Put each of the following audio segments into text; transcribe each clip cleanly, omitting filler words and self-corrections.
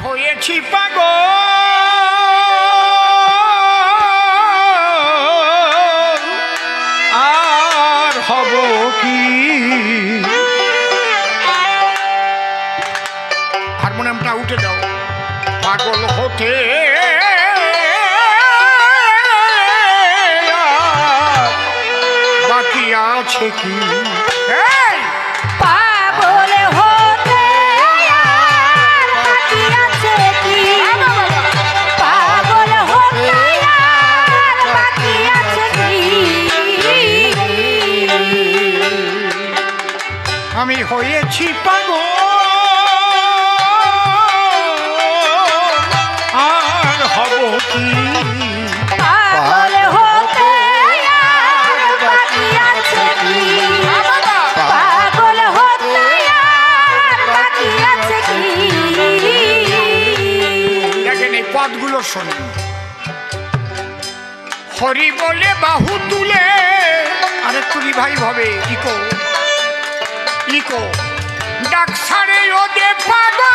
হয়েছি পাগল আর হব কি। হারমোনিয়ামটা উঠে দাও। পাগল হতে বাকি আছে কি। পাগল হতে বাকি আছে কি। পাগল হতে বাকি আছে কি। আমি হয়েছি পাগল আর হব কি। পাগল হতে বাকি আছে কি। পাগল হতে বাকি আছে কি। দেখেন এই পদগুলো শোনেন। হরি বলে বাহু তুলে আরে তুলি ভাই ভাবে ইকো ইকো ডাক সারে ওদে পাগল।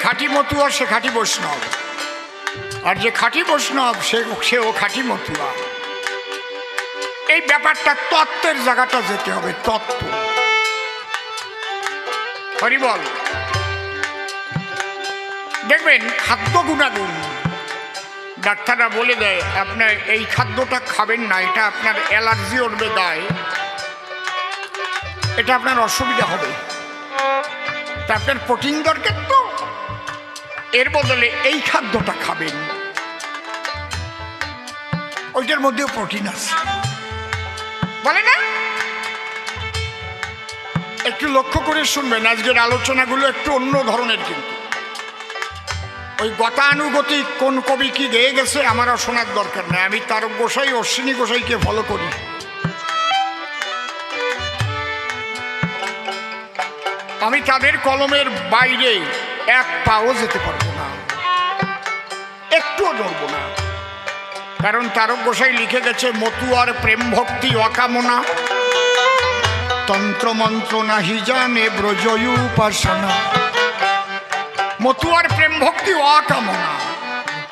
খাঁটি মতুয়া সে খাঁটি বৈষ্ণব, আর যে খাঁটি বৈষ্ণব সেও খাঁটি মতুয়া। এই ব্যাপারটা তত্ত্বের জায়গাটা যেতে হবে, তত্ত্ব। হরিবল। দেখবেন খাদ্য গুণাগুণ ডাক্তাররা বলে দেয় আপনার এই খাদ্যটা খাবেন না, এটা আপনার অ্যালার্জি উঠবে, গায়ে এটা আপনার অসুবিধা হবে, তা আপনার প্রোটিন দরকার, তো এর বদলে এই খাদ্যটা খাবেন, ওইটার মধ্যেও প্রোটিন আছে, বলে না? একটু লক্ষ্য করে শুনবেন, আজকের আলোচনাগুলো একটু অন্য ধরনের। কিন্তু ওই গতানুগতিক কোন কবি কি গেয়ে গেছে আমারও শোনার দরকার নেই। আমি তারক গোসাই, অশ্বিনী গোসাইকে ফলো করি। আমি তাদের কলমের বাইরে এক পাও যেতে পারবো না, একটুও নড়বো না, কারণ তারক গোসাই লিখে গেছে মতুয়ার প্রেম ভক্তি অকামনা, তন্ত্র মন্ত্র নাহি জানে ব্রজয়ী উপাসনা। মতুয়ার প্রেম ভক্তি অকামনা,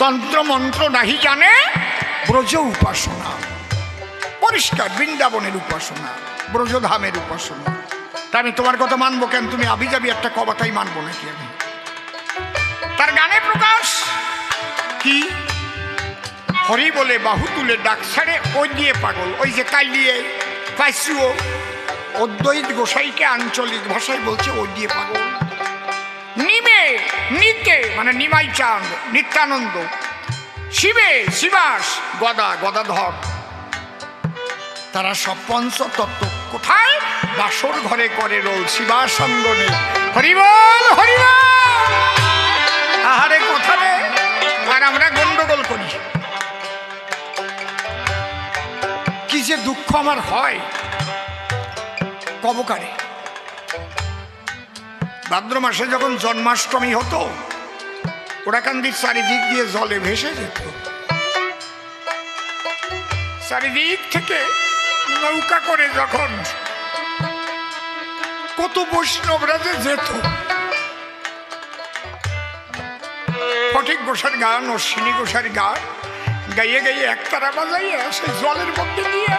তন্ত্র মন্ত্র নাহি জানে ব্রজ উপাসনা। পরিষ্কার বৃন্দাবনের উপাসনা, ব্রজধামের উপাসনা। তা আমি তোমার কথা মানবো কেন? তুমি আবি যাবি একটা কথাই মানবো নাকি আমি? তার গানে প্রকাশ কি? হরি বলে বাহু তুলে ডাক ছাড়ে ওই দিয়ে পাগল। ওই যে কালিয়ে পাইসুও অদ্বৈত গোসাইকে আঞ্চলিক ভাষায় বলছে ওই দিয়ে পাগল। নিমে নিতে মানে নিমাই চাঁদ নিত্যানন্দ, শিবে শিবাস গদা গদাধর, তারা সব পঞ্চতত্ত্ব কোথায়? বাসর ঘরে করে রোল শিবাসঙ্গনে। হরিবল হরিবল। আহারে কোথায় আর আমরা গন্ডগোল করি। কি যে দুঃখ আমার হয় কবকারে। ভাদ্র মাসে যখন জন্মাষ্টমী হতো, ওরাকান্দির চারিদিক দিয়ে জলে ভেসে যেত, চারিদিক থেকে নৌকা করে যখন কত বৈষ্ণবরা যে যেত, ফটিক গোসার গান, অশ্বিনী গোসার গান গাইয়ে গাইয়ে একতারা বাজাইয়া সেই জলের মধ্যে দিয়ে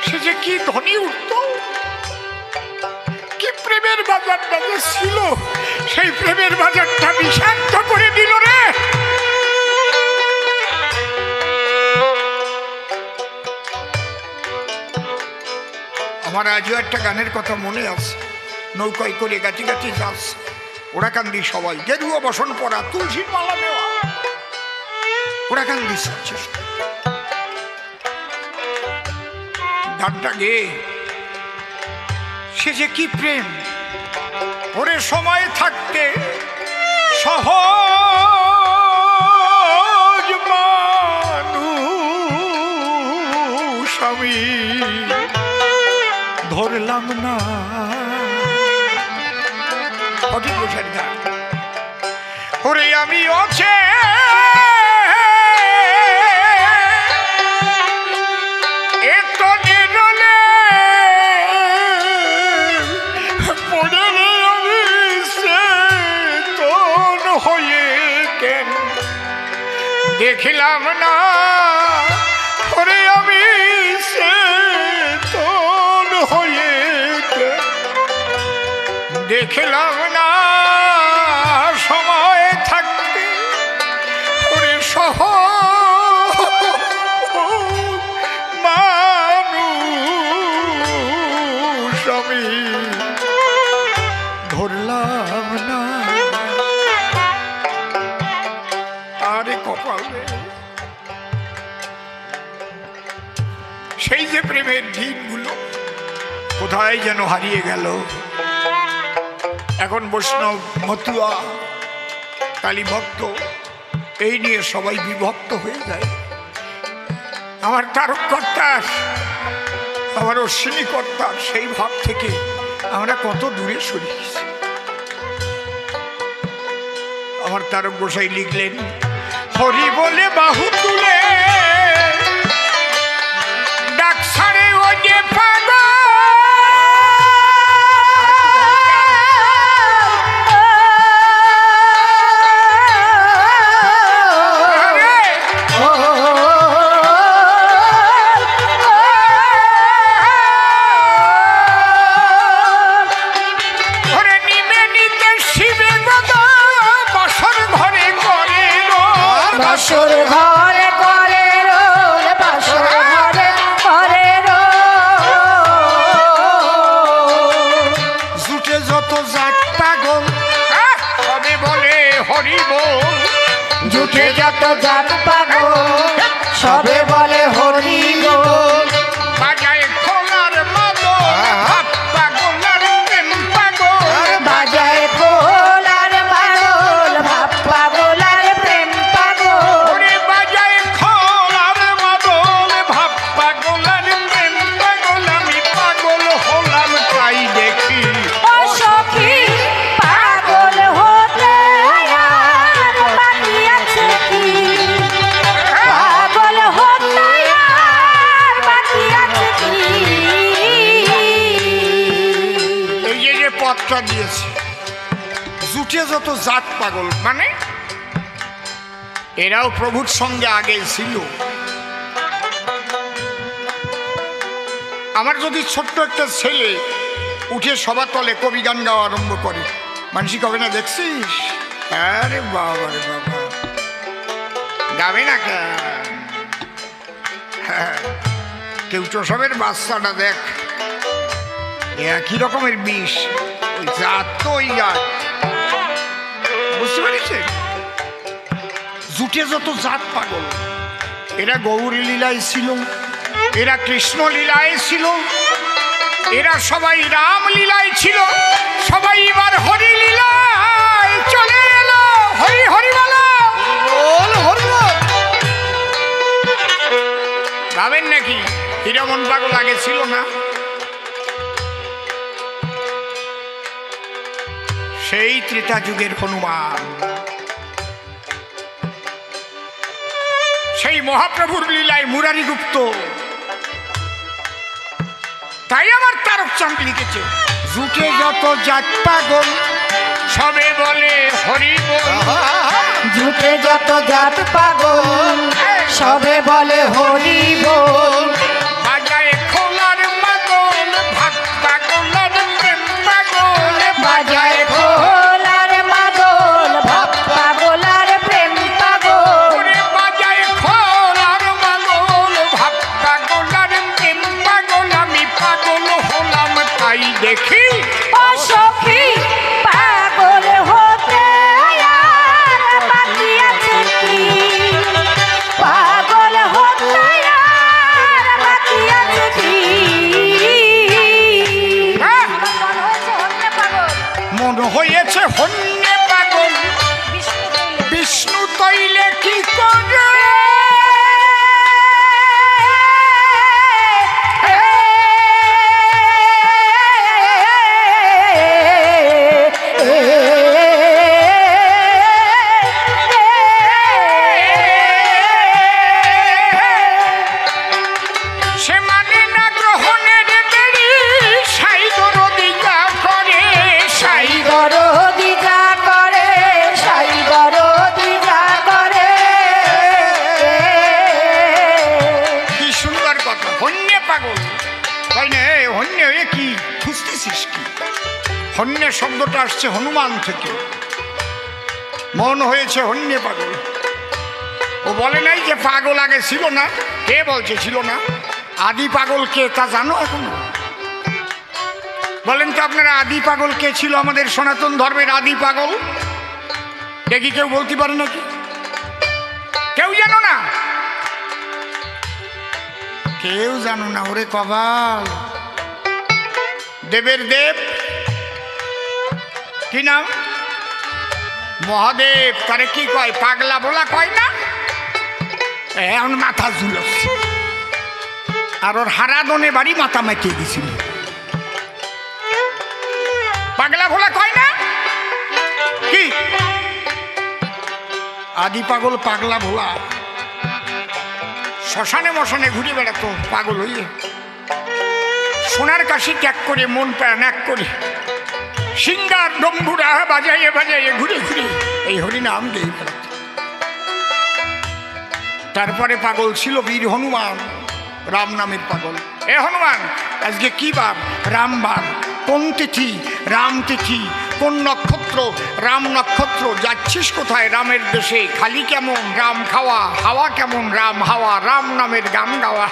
সে যে কি ধ্বনি উঠত, কি প্রেমের বাজারটা যে ছিল, সেই প্রেমের বাজারটা বিষাক্ত করে দিল রে। আমার আজও একটা গানের কথা মনে আছে। নৌকায় করে গাছি গাছি যাচ্ছে, ওরা কান্দি সবাই গেরুয়া বসন পরা, তুলসীর মালা নেওয়া, ওরা কান্দি যাচ্ছে। গানটা গে সে যে কি প্রেম, ওরে সময় থাকতে সহজ মানুষ আমি ধরলাম না। সঠিক বোঝার গান। ওরে আমি আছে এত নিরলে পড়ে আমি চেতন হয়ে কেন দেখিলাম না। ওরে আমি চেতন হয়ে কেন দেখিলাম না। সময় থাকতে ওরে মানুষ আমি ধরলাম না। আরে কপালে সেই যে প্রেমের দিনগুলো কোথায় যেন হারিয়ে গেল। এখন বৈষ্ণব, মতুয়া, কালী ভক্ত এই নিয়ে সবাই বিভক্ত হয়ে যায়। আমার তারককর্তার, আমার অশ্বিনীকর্তার সেই ভাব থেকে আমরা কত দূরে সরে গেছি। আমার তারক গোসাই লিখলেন, হরি বলে বাহু তুলে ডাক ছাড়ে ও যে পাগল। বাসর ঘরে করে রোল, বাসর ঘরে করে রোল। জুটে যত জাত পাগল সবে বলে হরি বল। জুটে যত জাত পাগল সবে বলে হরি বল। বাজায় খোলার মাদল ভাব পাগলার প্রেম পাগল। বাজায় খোলার মাদল ভাব পাগলার প্রেম পাগল। ওরে বাজায় খোলার মাদল ভাব পাগলার প্রেম পাগল। আমি পাগল হলাম তাই দেখি। ও সখী পাগল হতে আর বাকি আছে কি? পাগল হতে আর বাকি আছে কি? এই যে পথটা দিয়েছে, জুটে যত জাত পাগল, মানে এরাও প্রভুর সঙ্গে আগে ছিল। আমার যদি ছোট্ট একটা ছেলে উঠে সবার তলে কবি গান গাওয়া আরম্ভ করে, মানুষই কবে না দেখছিস? আরে বাবা রে বাবা, গাবে না কেন? হ্যাঁ, কেউ তো সবের বাচ্চাটা দেখ একই রকমের বিষ, ওই জাত তো ওই গাছ, বুঝতে পেরেছেন? জুটে যত জাত পাগল, এরা গৌরী লীলায় ছিল, এরা কৃষ্ণ লীলায় ছিল, এরা সবাই রাম লীলায় ছিল, সবাই এবার হরি লীলায় চলে এলো। হরি হরি বলো, ভাবেন নাকি হীরামন পাগল আগে ছিল না? সেই ত্রেতা যুগের হনুমান, সেই মহাপ্রভুর লীলায় মুরারি গুপ্ত। তাই আমার তারকচাঁদ লিখেছে, জুটে যত জাত পাগল সবে বলে হরি বল। জুটে যত জাত পাগল সবে বলে হরি বল। বাজায় খোলার মাদল ভাগ পাগলার প্রেম পাগল। বাজায় খোলার মাদল ভাব পাগলার প্রেম পাগল। ওরে বাজায় খোলার মাদল ভাগ পাগলার প্রেম পাগল। আমি পাগল হলাম তাই দেখি। ও সখী পাগল হতে আর বাকি আছে কি? পাগল হতে আর বাকি আছে কি? হ্যাঁ, আমার মনে হচ্ছে হতে পাগল। মনে পাগল। তাই না? হন্যে এ কি খুঁজতেছিস কি? হন্যে শব্দটা আসছে হনুমান থেকে। মন হয়েছে হন্যে পাগল। ও বলে নাই যে পাগল আগে ছিল না। কে বলছে ছিল না? আদি পাগল কে তা জানো এখনো? বলেন তো আপনারা আদি পাগল কে ছিল আমাদের সনাতন ধর্মের আদি পাগল? দেখি কেউ বলতে পারে নাকি? কেউ জানো না? কেউ জানো না? ওরে কপাল। দেবের দেব কি নাম? মহাদেব। তারে কি কয়? পাগলা বলা কয় না? এখন মাথা ঝুলস। আর ওর হারাদনে বাড়ি মাথা মাতিয়ে গেছিল। পাগলা ভোলা কয় না কি? আদি পাগল পাগলা ভোলা শ্মশানে মশানে ঘুরে বেড়াতো পাগল হইয়ে। সোনার কাশি ত্যাগ করে মন প্রাণ এক করে সিঙ্গার ডম্বুরা বাজাইয়ে বাজাইয়ে ঘুরে ঘুরে এই হরিনাম গেয়ে বেড়াতো। তারপরে পাগল ছিল বীর হনুমান, রাম নামের পাগল। এ হনুমান, আজকে কি বার? রামবার। কোন তিথি? রাম তিথি। কোন নক্ষত্র? রাম নক্ষত্র। যাচ্ছিস কোথায়? রামের দেশে। খালি কেমন? রাম খাওয়া। হাওয়া কেমন? রাম হাওয়া। রাম নামের গান গাওয়া।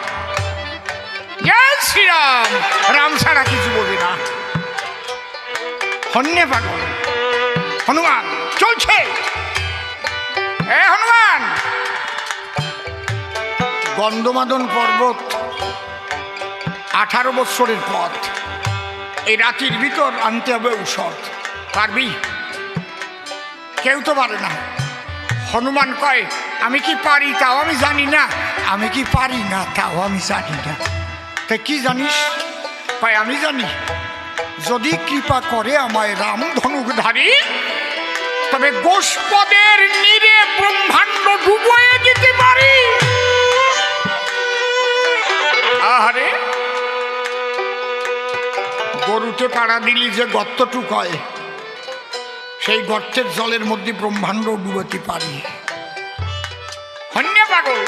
জয় শ্রীরাম। রাম ছাড়া কিছু বলবি না। হন্যে পাগল হনুমান চলছে। এ হনুমান, গন্ধমাদন পর্বত 18 বৎসরের পথ। এই রাতির ভিতর আনতে হবে ঔষধ। পারবি? কেউ তো পারে না। হনুমান কয় আমি কি পারি তাও আমি জানি না। আমি কি পারি না তাও আমি জানি না। তাই কি জানিস? কয় আমি জানি যদি কৃপা করে আমায় রাম ধনুকধারী, তবে গোষ্পদের নীরে ব্রহ্মাণ্ড ডুবয়ে দিতে পারি। আহারে, গরুতে পাড়া দিলি যে গর্তটুক হয়, সেই গর্তের জলের মধ্যে ব্রহ্মাণ্ড ডুবাতে পারি। হন্যে পাগল।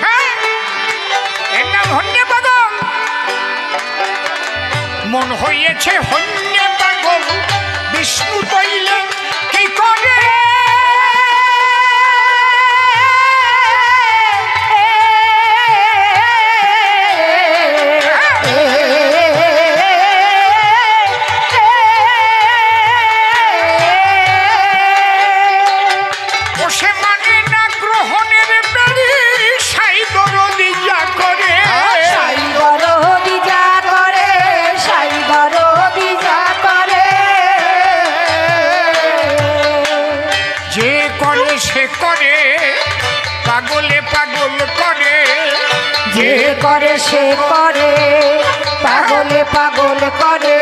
হ্যাঁ, এর নাম হন্যে পাগল। মন হইয়েছে হন্যে পাগল, বিষ্ণু তৈলে কি করে? সে করে পাগলে পাগল করে। যে করে সে করে পাগলে পাগল করে।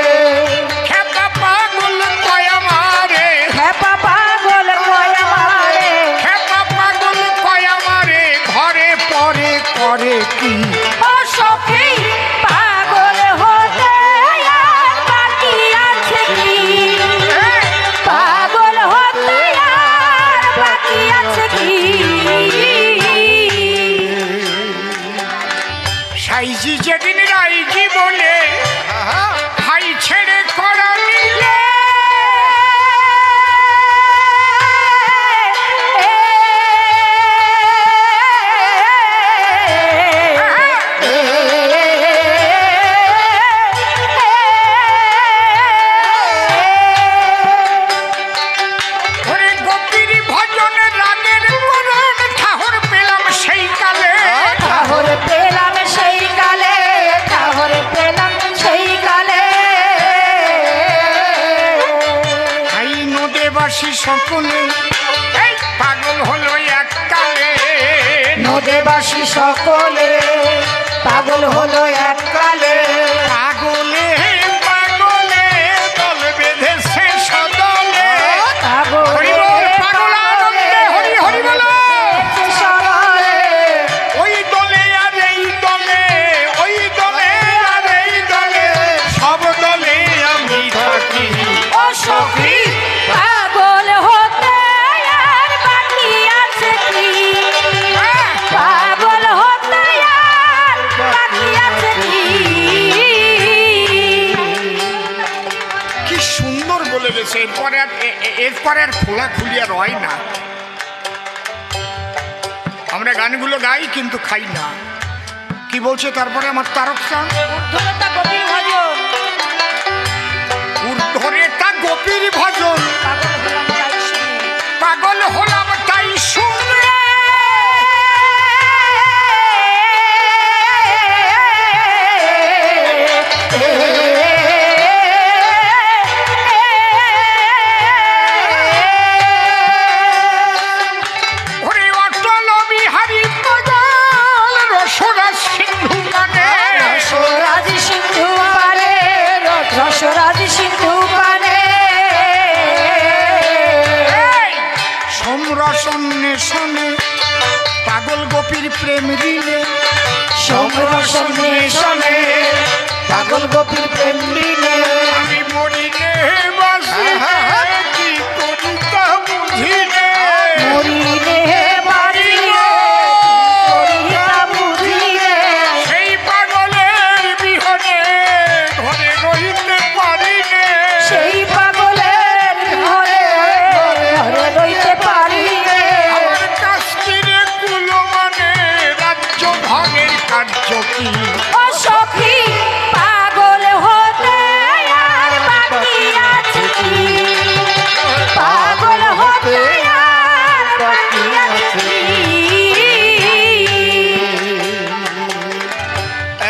খেপা পাগল কয় আমারে। খেপা পাগল কয় আমারে। খেপা পাগল কয় আমারে। ঘরে পরে করে কি? ও সখী, পাগল হতে আর বাকি আছে কি? পাগল হতে আর বাকি আছে কি? সাইজি যেদিন রাইজি বলে ভাই ছেড়ে করা নিলে, সকলে এই পাগল হলো এককালে। নদেবাসী সকলে পাগল হলো এককালে। পাগলে পাগলে দল বেঁধেছে সদলে। হরি বল, পাগল আনন্দে হরি হরি বল। ওই দলে আর এই দলে, ওই দলে আর এই দলে, সব দলে আমি থাকি। ও সখী, পাগল হতে আর বাকি আছে কি? পাগল হতে আর বাকি এরপরে আর খোলা খুলিয়া রয় না। আমরা গানগুলো গাই কিন্তু খাই না। কি বলছে তারপরে আমার তারক চাঁদ? ঊর্ধ্বরেতা গোপীর ভজন, ঊর্ধ্বরেতা গোপীর ভজন, পাগল হলাম তাই শুনে। পাগল হলাম তাই শুনে। ওরে অটল বিহারী পাগল রসরাজ সিন্ধু গানে। রসরাজ সিন্ধু পানে, রসরাজ সিন্ধু পানে। সমরসন্বেষণে পাগল গোপীর প্রেম দিলে। সমরসন্বেষণে পাগল গোপীর প্রেম দিলে। আমি মরিলে বাঁচিলে কি করি তা বুঝিলে। মরিলে বাঁচিলে কি করি তা বুঝিলে। সেই পাগলের বিহনে ঘরে রইতে পারিলে। সেই পাগলের ঘরে ঘরে রইতে পারিলে। আমার কাশ্মীরে কুলো মানে রাজ্য ভাগের কার্য কি। ও সখী পাগল হতে আর বাকি আছে কি। পাগল হতে আর বাকি আছে কি।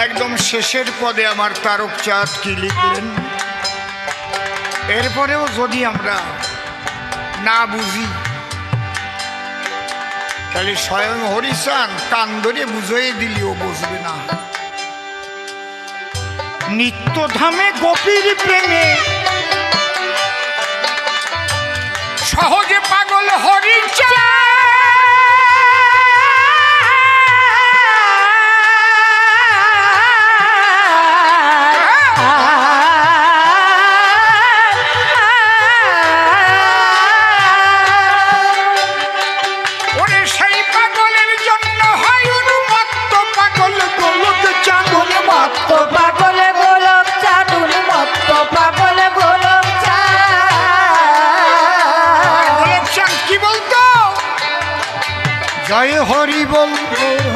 একদম শেষের পদে আমার তারক চাঁদ কি লিখলেন? এরপরেও যদি আমরা না বুঝি তাহলে স্বয়ং হরিচাঁদ কান ধরে বুঝিয়ে দিলেও বুঝবে না। নিত্যধামে গোপীর প্রেমে সহজে পাগল হরিচাঁদ। ওরে সেই পাগলের জন্য হয় উন্মত্ত পাগল গোলক চাঁদ। মত্ত পাগল গোলক চাঁদুল, মত্ত পাগল গোলক চাঁদ। গোলক চাঁদ কি বলতো? জয় হরি বল,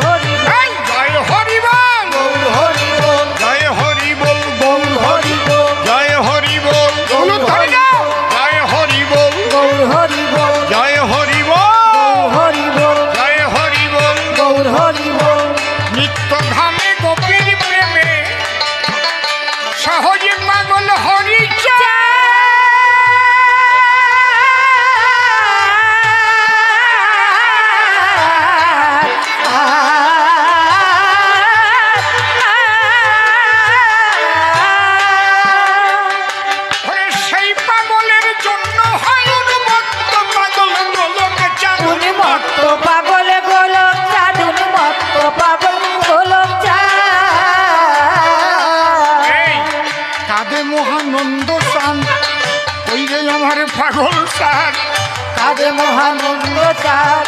হরি এই জয় হরি বল, হরি বল, জয় হরি বল, গৌর হরি বল, জয় হরি বল, গৌর হরি বল, জয় হরি বল, গৌর হরি বল, জয় হরি বল, হরি বল, জয় হরি বল। গৌর হরি বল। নিত্যধামে গোপীর প্রেমে সহজে পাগল হরিচাঁদ। ওরে সেই পাগলের জন্য হয় উন্মত্ত পাগল গোলক চাঁদ। উন্মত্ত পাগল গোলক চাঁদ, উন্মত্ত পাগল গোলক চাঁদ। এই কাঁদে মহানন্দ চাঁদ, ওই রে আমার পাগল চাঁদ। কাঁদে মহানন্দ চাঁদ,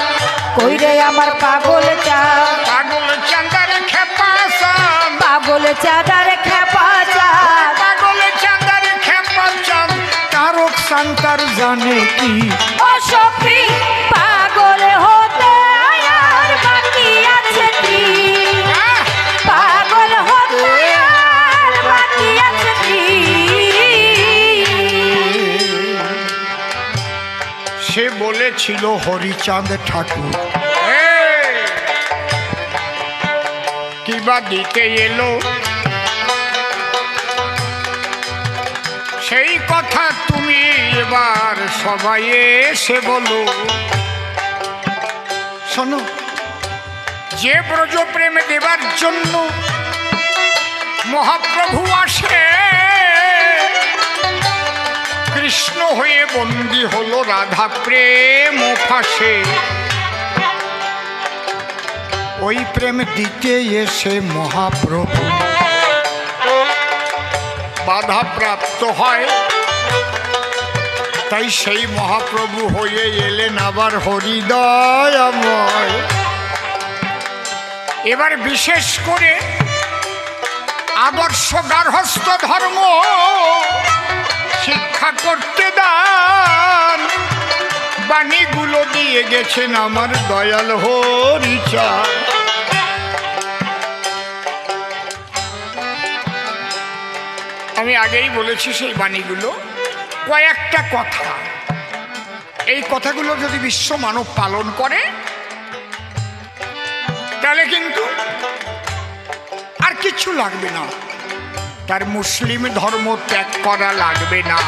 কইরে আমার পাগল চাঁদ। পাগল চাঁদার খেপা চাঁদ, পাগল চাঁদার খেপা চাঁদ। পাগল চাঁদার খেপা চাঁদ। তারক চাঁদ তার জানে কি। ও সখী পাগল হতে আর বাকি আছে কি। আহ! পাগল হতে আর বাকি আছে কি। সে বলেছিল হরিচাঁদ ঠাকুর কিবা দিতে এলো, সেই কথা তুমি এবার সবাই এসে বলো। শোনো, যে ব্রজ প্রেমে দেবার জন্য মহাপ্রভু আসে, কৃষ্ণ হয়ে বন্দী হলো রাধা প্রেম ফাঁসে। ওই প্রেম দিতে এসে মহাপ্রভু বাধা প্রাপ্ত হয়। তাই সেই মহাপ্রভু হয়ে এলেন আবার হরিদয়াময়। এবার বিশেষ করে আদর্শ গার্হস্থ্য ধর্ম শিক্ষা করতে দান। বাণীগুলো দিয়ে গেছেন আমার দয়াল হরিচাঁদ। আমি আগেই বলেছি সেই বাণীগুলো কয়েকটা কথা, এই কথাগুলো যদি বিশ্ব মানব পালন করে তাহলে কিন্তু আর কিছু লাগবে না, তার মুসলিম ধর্ম ত্যাগ করা লাগবে না,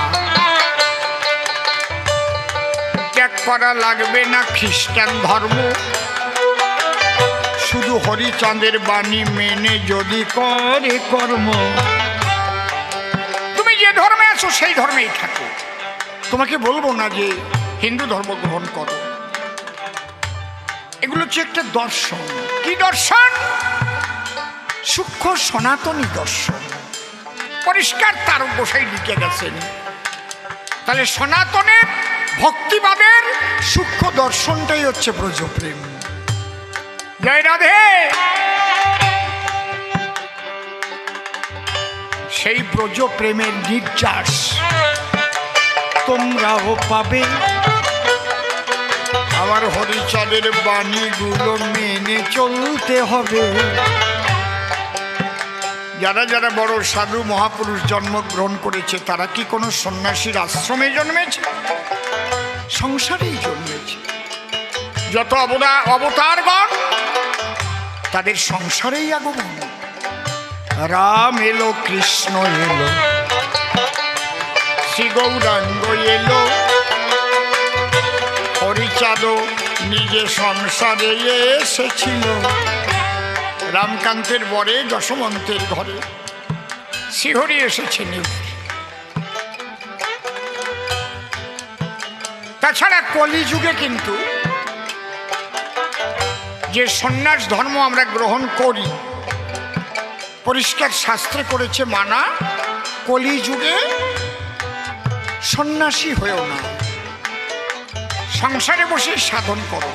ত্যাগ করা লাগবে না খ্রিস্টান ধর্ম, শুধু হরিচাঁদের বাণী মেনে যদি করে কর্ম। তুমি যে ধর্মে আছো সেই ধর্মেই থাকো, তোমাকে বলবো না যে হিন্দু ধর্ম গ্রহণ করো। এগুলো হচ্ছে একটা দর্শন। কি দর্শন? সূক্ষ্ম সনাতনী দর্শন, পরিষ্কার তার গোসাই লিখে গেছেন। তাহলে সনাতনের ভক্তিবাদের সূক্ষ্ম দর্শনটাই হচ্ছে ব্রজপ্রেম। জয় রাধে। সেই ব্রজপ্রেমের নির্যাস তোমরাও পাবে আমার হরিচাঁদের বাণীগুলো মেনে চলতে হবে। যারা যারা বড় সাধু মহাপুরুষ জন্মগ্রহণ করেছে তারা কি কোনো সন্ন্যাসীর আশ্রমে জন্মেছে? সংসারেই জন্মেছে। যত অবতারগণ তাদের সংসারেই আগমন। রাম এলো, কৃষ্ণ এলো, শ্রী গৌরাঙ্গ এলো, হরিচাঁদও নিজে সংসারে এসেছিল। রামকান্তের বরে যশবন্তের ঘরে শ্রীহরি এসেছেন। তাছাড়া কলিযুগে কিন্তু যে সন্ন্যাস ধর্ম আমরা গ্রহণ করি, পরিষ্কার শাস্ত্রে করেছে মানা, কলিযুগে সন্ন্যাসী হয়েও না, সংসারে বসে সাধন করো।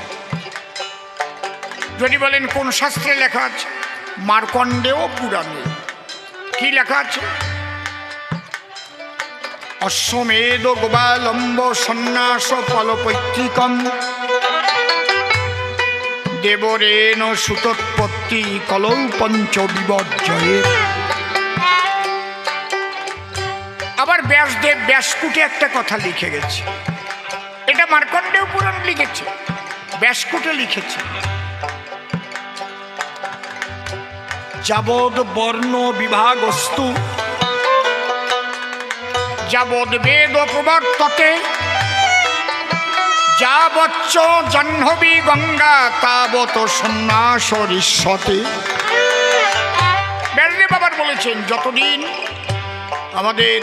যদি বলেন কোন শাস্ত্রে লেখা আছে? মার্কণ্ডেয় পুরাণে কি লেখা আছে? অশ্বমেধ গোপালম্ব সন্ন্যাস ফলপৈতৃকম দেবরেণ সুতোৎপত্তি কলৌ পঞ্চ বিবর্জয়ে। আবার ব্যাসদেব ব্যাসকুটে একটা কথা লিখে গেছে, এটা মার্কণ্ডেয় পুরাণ লিখেছে, ব্যাসকুটে লিখেছে। যাবদ বর্ণ বিভাগস্তু যাবদ বেদ প্রবর্ততে যাবচ্চ জাহ্নবী গঙ্গা তাবত সন্ন্যাসরিষ্যতে। ব্যাসদেব আবার বলেছেন, যতদিন আমাদের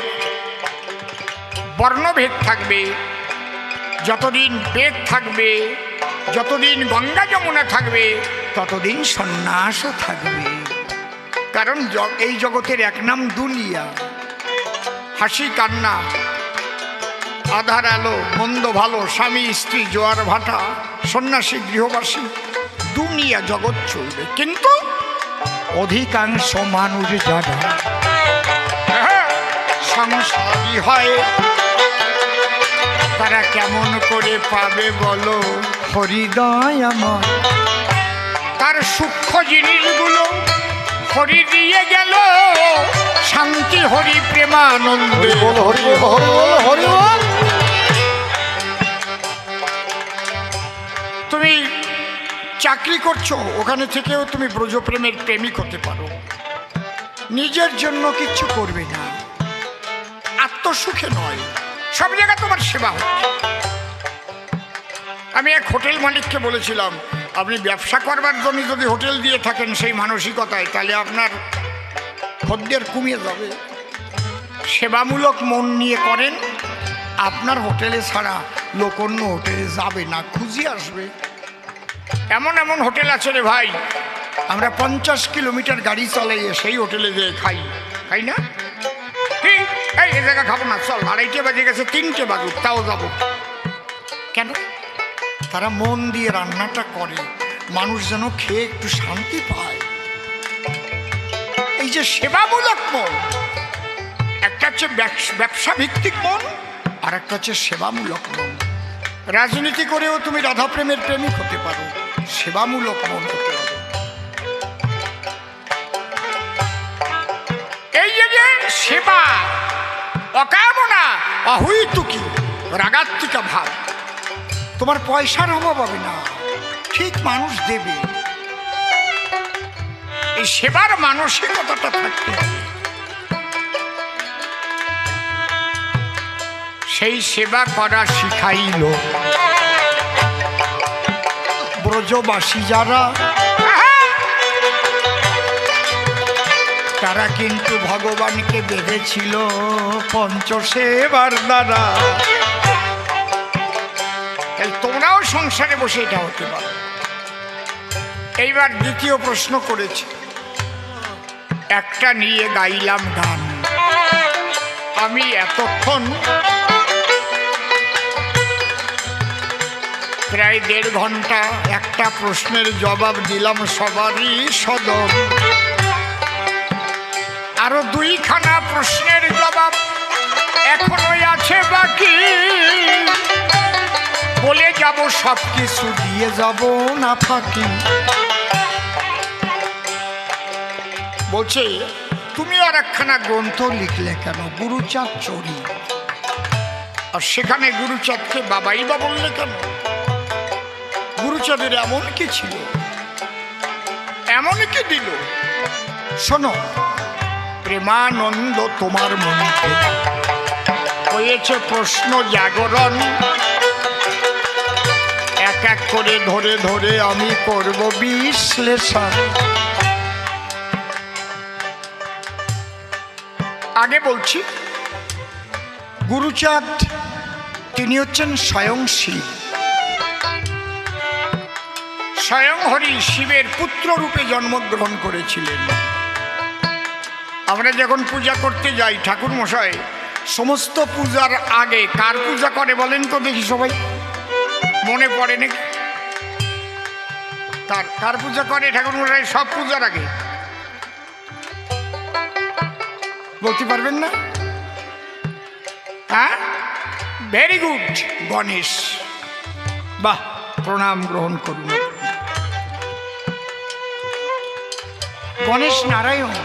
বর্ণভেদ থাকবে, যতদিন বেদ থাকবে, যতদিন গঙ্গা যমুনা থাকবে, ততদিন সন্ন্যাসও থাকবে। কারণ এই জগতের এক নাম দুনিয়া। হাসি কান্না, আধার আলো, মন্দ ভালো, স্বামী স্ত্রী, জোয়ার ভাটা, সন্ন্যাসী গৃহবাসী, দুনিয়া জগৎ চলবে। কিন্তু অধিকাংশ মানুষ যারা সংসারী হয় তারা কেমন করে পাবে বলো হৃদয় আমার? তার সূক্ষ্ম জিনিসগুলো হরি দিয়ে গেল, শান্তি হরি প্রেমানন্দে। তুমি চাকরি করছো, ওখানে থেকেও তুমি ব্রজপ্রেমের প্রেমিক হতে পারো। নিজের জন্য কিচ্ছু করবে না, আত্মসুখে নয়, সব জায়গায় তোমার সেবা হচ্ছে। আমি এক হোটেল মালিককে বলেছিলাম, আপনি ব্যবসা করবার জন্য যদি হোটেল দিয়ে থাকেন সেই মানসিকতায়, তাহলে আপনার খদ্দের কমিয়ে যাবে। সেবামূলক মন নিয়ে করেন, আপনার হোটেলে ছাড়া লোক অন্য হোটেলে যাবে না, খুঁজে আসবে। এমন এমন হোটেল আছে রে ভাই, আমরা 50 কিলোমিটার গাড়ি চালাইয়ে সেই হোটেলে যেয়ে খাই না? এই জায়গা খাবো না, চল 2:30 বাজে গেছে, 3টে বাজুক তাও যাবো। কেন? তারা মন দিয়ে রান্নাটা করে, মানুষ যেন খেয়ে একটু শান্তি পায়। এই যে সেবামূলক মন, একটা হচ্ছে ব্যবসা ভিত্তিক মন, আর একটা হচ্ছে সেবামূলক মন। রাজনীতি করেও তুমি রাধা প্রেমের প্রেমিক হতে পারো, সেবামূলক মন হতে হবে। এই যে সেবা, অকামনা, অহৈতুকী রাগাত্মিকা ভাব, তোমার পয়সার অভাব হবে না, ঠিক মানুষ দেবে। এই সেবার মানসিকতাটা থাকতে হবে। সেই সেবা করা শিখাইল ব্রজবাসী যারা, তারা কিন্তু ভগবানকে বেঁধেছিল পঞ্চসেবার দ্বারা। তোমরাও সংসারে বসে এটা হতে পারো। এইবার দ্বিতীয় প্রশ্ন করেছি, একটা নিয়ে গাইলাম গান। আমি এতক্ষণ প্রায় 1.5 ঘন্টা একটা প্রশ্নের জবাব দিলাম সবারই সদম। আরো 2খানা প্রশ্নের জবাব এখনোই আছে বাকি, বলে যাব সব কিছু দিয়ে যাব না ফাঁকি। বলছে তুমি আর একখানা গ্রন্থ লিখলে কেন, গুরুচাঁদ চরি, আর সেখানে গুরুচাঁদকে বাবাই বা বললে কেন? গুরুচাঁদের এমন কি ছিল, এমন কি দিল? শোনো, প্রেমানন্দ তোমার মনকে হয়েছে প্রশ্ন জাগরণ। এক এক করে ধরে ধরে আমি করব বিশ্লেষণ। আগে বলছি, গুরুচাঁদ তিনি হচ্ছেন স্বয়ং শিব, স্বয়ং হরি শিবের পুত্র রূপে জন্মগ্রহণ করেছিলেন। আমরা যখন পূজা করতে যাই, ঠাকুর মশাই সমস্ত পূজার আগে কার পূজা করে বলেন তো দেখি, সবাই মনে পড়ে নাকি? কার পূজা করে ঠাকুর মশাই সব পূজার আগে? বলতে পারবেন না? হ্যাঁ, ভেরি গুড, গণেশ। বাহ, প্রণাম গ্রহণ করুন। গণেশ নারায়ণ,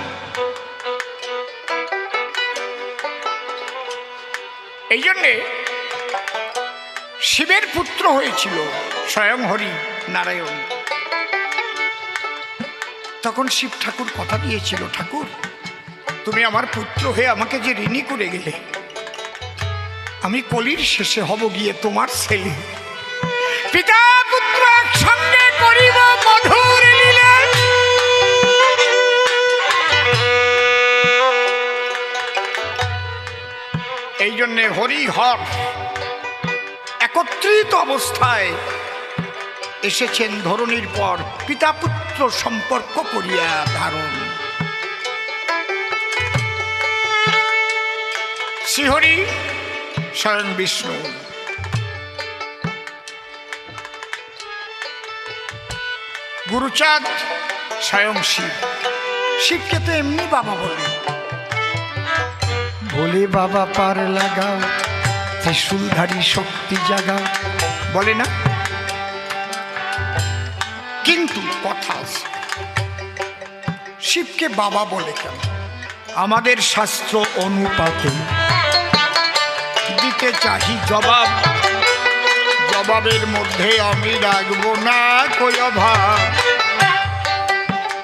এই জন্যে শিবের পুত্র হয়েছিল স্বয়ং হরি নারায়ণ। তখন শিব ঠাকুর কথা দিয়েছিল, ঠাকুর তুমি আমার পুত্র হয়ে আমাকে যে ঋণী করে গেলে, আমি কলির শেষে হব গিয়ে তোমার ছেলে। পিতা পুত্র একসঙ্গে করিব মধুর লীলা। এই জন্যে হরি হর একত্রিত অবস্থায় এসেছেন ধরণীর পর, পিতা পুত্র সম্পর্ক করিয়া ধারণ। শ্রীহরি স্বয়ং বিষ্ণু, গুরুচাঁদ স্বয়ং শিব। শিবকে তো এমনি বাবা বলে, বলে বাবা পার লাগাও, ত্রিশূলধারী শক্তি জাগাও, বলে না? কিন্তু কথা আছে, শিবকে বাবা বলে কেন? আমাদের শাস্ত্র অনুপাতে দিতে চাহি জবাব, জবাবের মধ্যে আমি রাখবো না কই অভাব।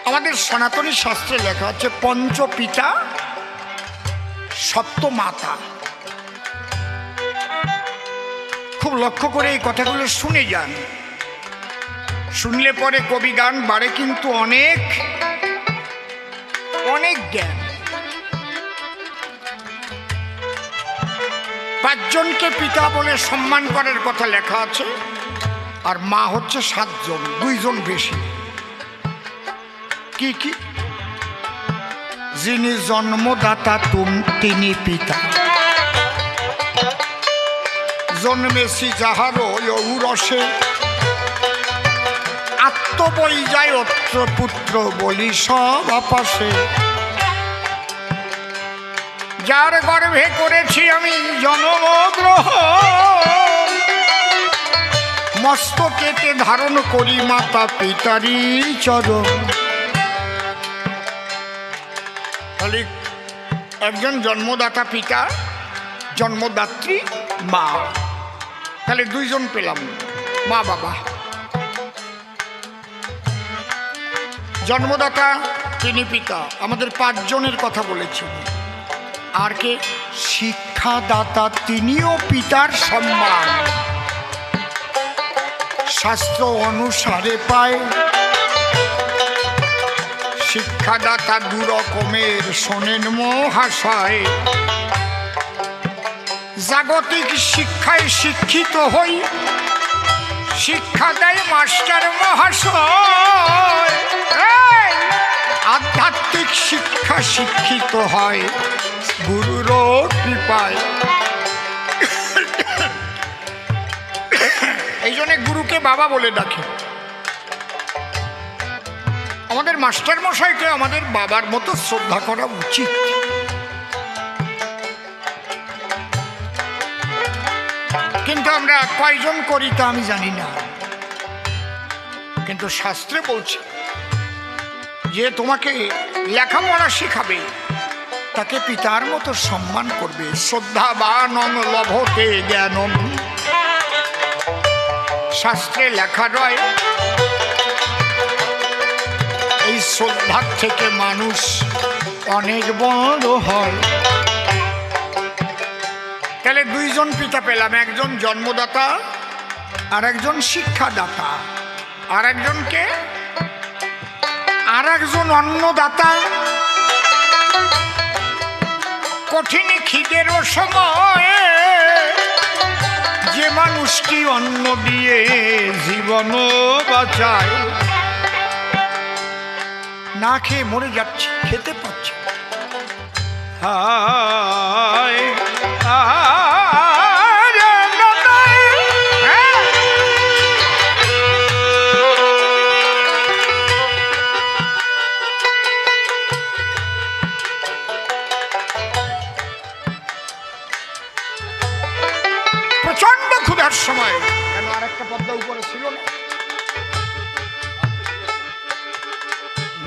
আমাদের সনাতনী শাস্ত্রে লেখা আছে পঞ্চপিতা সপ্ত মাতা। খুব লক্ষ্য করে এই কথাগুলো শুনে যান, শুনলে পরে কবি গান বাড়ে কিন্তু অনেক অনেক জ্ঞান। 5 জনকে পিতা বলে সম্মান করার কথা লেখা আছে, আর মা হচ্ছে 7 জন, 2 জন বেশি। কি কি? যিনি জন্মদাতা তিনি পিতা, জন্মেছি যাহারও ঔরসে, আত্মবই যায় অত্র পুত্র বলি সব আপাশে। যার গর্ভে করেছি আমি জন্মগ্রহণ, মস্তকেতে ধারণ করি মাতা পিতারি চরণ। তাহলে একজন জন্মদাতা পিতা, জন্মদাত্রী মা, তাহলে দুইজন পেলাম, মা বাবা। জন্মদাতা তিনি পিতা, আমাদের 5 জনের কথা বলেছি। আর কে? শিক্ষাদাতা, তিনিও পিতার সম্মান শাস্ত্র অনুসারে পায়। শিক্ষাদাতা 2 রকমের শোনেন মহাশয়। জাগতিক শিক্ষায় শিক্ষিত হই, শিক্ষা দেয় মাস্টার মহাশয়। আধ্যাত্মিক শিক্ষা শিক্ষিত হয় গুরুর কৃপায়। এই জন্য গুরুকে বাবা বলে ডাকে। আমাদের মাস্টার মশাইকে আমাদের বাবার মতো শ্রদ্ধা করা উচিত। কিন্তু আমরা কয়জন করি তা আমি জানি না। কিন্তু শাস্ত্রে বলছে যে তোমাকে লেখাপড়া শিখাবে তাকে পিতার মতো সম্মান করবে। শ্রদ্ধাবানং লভতে জ্ঞানম, শাস্ত্রে লেখা রয়। এই শ্রদ্ধার থেকে মানুষ অনেক বড় হয়। তাহলে 2 জন পিতা পেলাম, একজন জন্মদাতা আর একজন শিক্ষাদাতা। আর একজনকে আর একজন অন্নদাতা। কঠিন খিদেরও সময় যে মানুষটি অন্ন দিয়ে জীবন বাঁচায়। না খেয়ে মরে যাচ্ছে, খেতে পাচ্ছে। হায় প্রচন্ড ক্ষুধার সময়, কেন আর একটা পদ্মা উপরে ছিল না?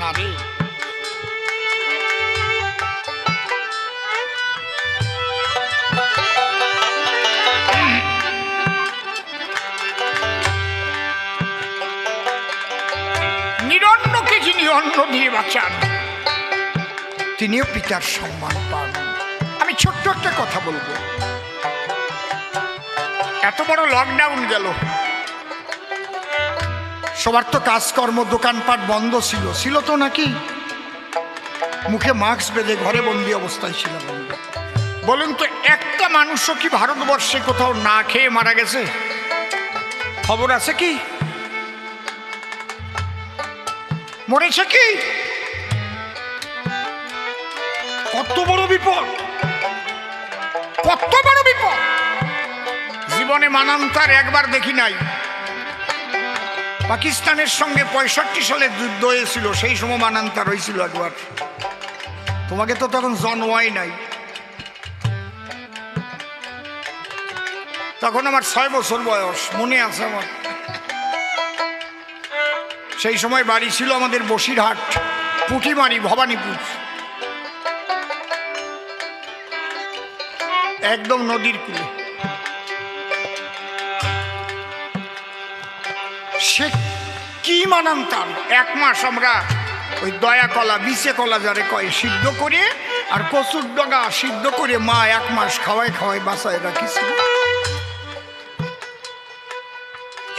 না রে, নিরন্নকে যিনি অন্ন দিয়ে বাঁচান তিনিও পিতার সম্মান পান। আমি ছোট্ট একটা কথা বলবো। এত বড় লকডাউন গেল, সবার তো কাজকর্ম দোকানপাট বন্ধ ছিল, ছিল তো নাকি? মুখে মাস্ক বেঁধে ঘরে বন্দি অবস্থায় ছিল। বলুন তো, একটা মানুষও কি ভারতবর্ষে কোথাও না খেয়ে মারা গেছে? খবর আছে কি? মরেছে কি? কত বড় বিপদ, কত বড় বিপদ! জীবনে মানান্তার একবার দেখি নাই। পাকিস্তানের সঙ্গে 65 সালে যুদ্ধ হয়েছিল, সেই সময় মানান্তার হয়েছিল একবার। তোমাকে তো তখন জন্মাই নাই। তখন আমার 6 বছর বয়স, মনে আছে আমার। সেই সময় বাড়ি ছিল আমাদের বসিরহাট, পুঁটিমারি, ভবানীপুর, একদম নদীর কূলে। সে কি মানান্তার! 1 মাস আমরা ওই দয়া কলা, বিচে কলা যারে কয়, সিদ্ধ করে আর কচুর ডগা সিদ্ধ করে মা 1 মাস খাওয়াই খাওয়াই বাসায় রাখিছিল।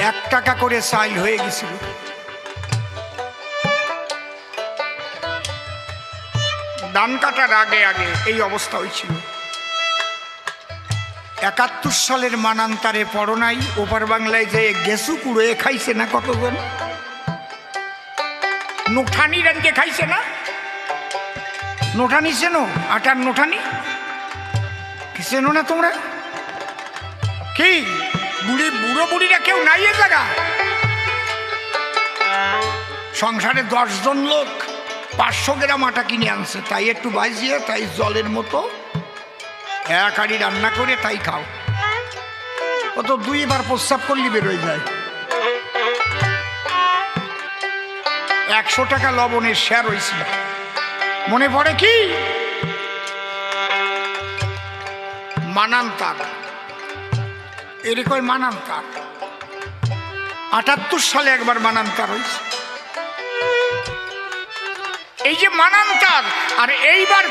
1 টাকা করে চাল হয়ে গেছিল। ধান কাটার আগে আগে এই অবস্থা হয়েছিল। 71 সালের মানান্তারে পড়ো নাই? ওপার বাংলায় যে গেসু কুড়ে খাইছে না কতজন? নোঠানি রানকে খাইছে না? নোঠানি চেনো? আটার নোঠানি কি চেনো না তোমরা? কি বুড়ো বুড়িরা কেউ নাই এ জায়গা? সংসারে 10 জন লোক 500 গ্রাম আটা কিনে আনছে, তাই একটু বাজিয়ে তাই জলের মতো 1 হাঁড়ি রান্না করে তাই খাও। ও তো 2 বার প্রস্রাব করলে বেরোয় যায়। 100 টাকা লবণের শেয়ার হয়েছিল। মনে পড়ে কি? মানান্তার, এরকম মানান্তার 78 সালে একবার মানান্তার হয়েছে। এই যে মানান্তার, আর এইবার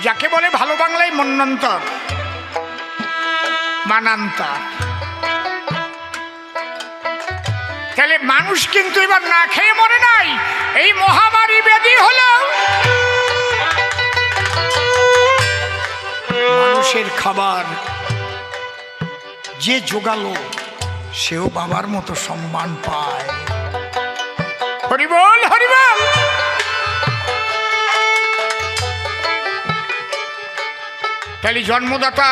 যাকে বলে ভালো বাংলায় মন্বন্তর, মানান্তার। তাহলে মানুষ কিন্তু এবার না খেয়ে মরে নাই। এই মহামারী ব্যাধি হলো মানুষের খাবার যে জোগালো সেও বাবার মতো সম্মান পায়। হরিবল হরিবল। তাহলে জন্মদাতা,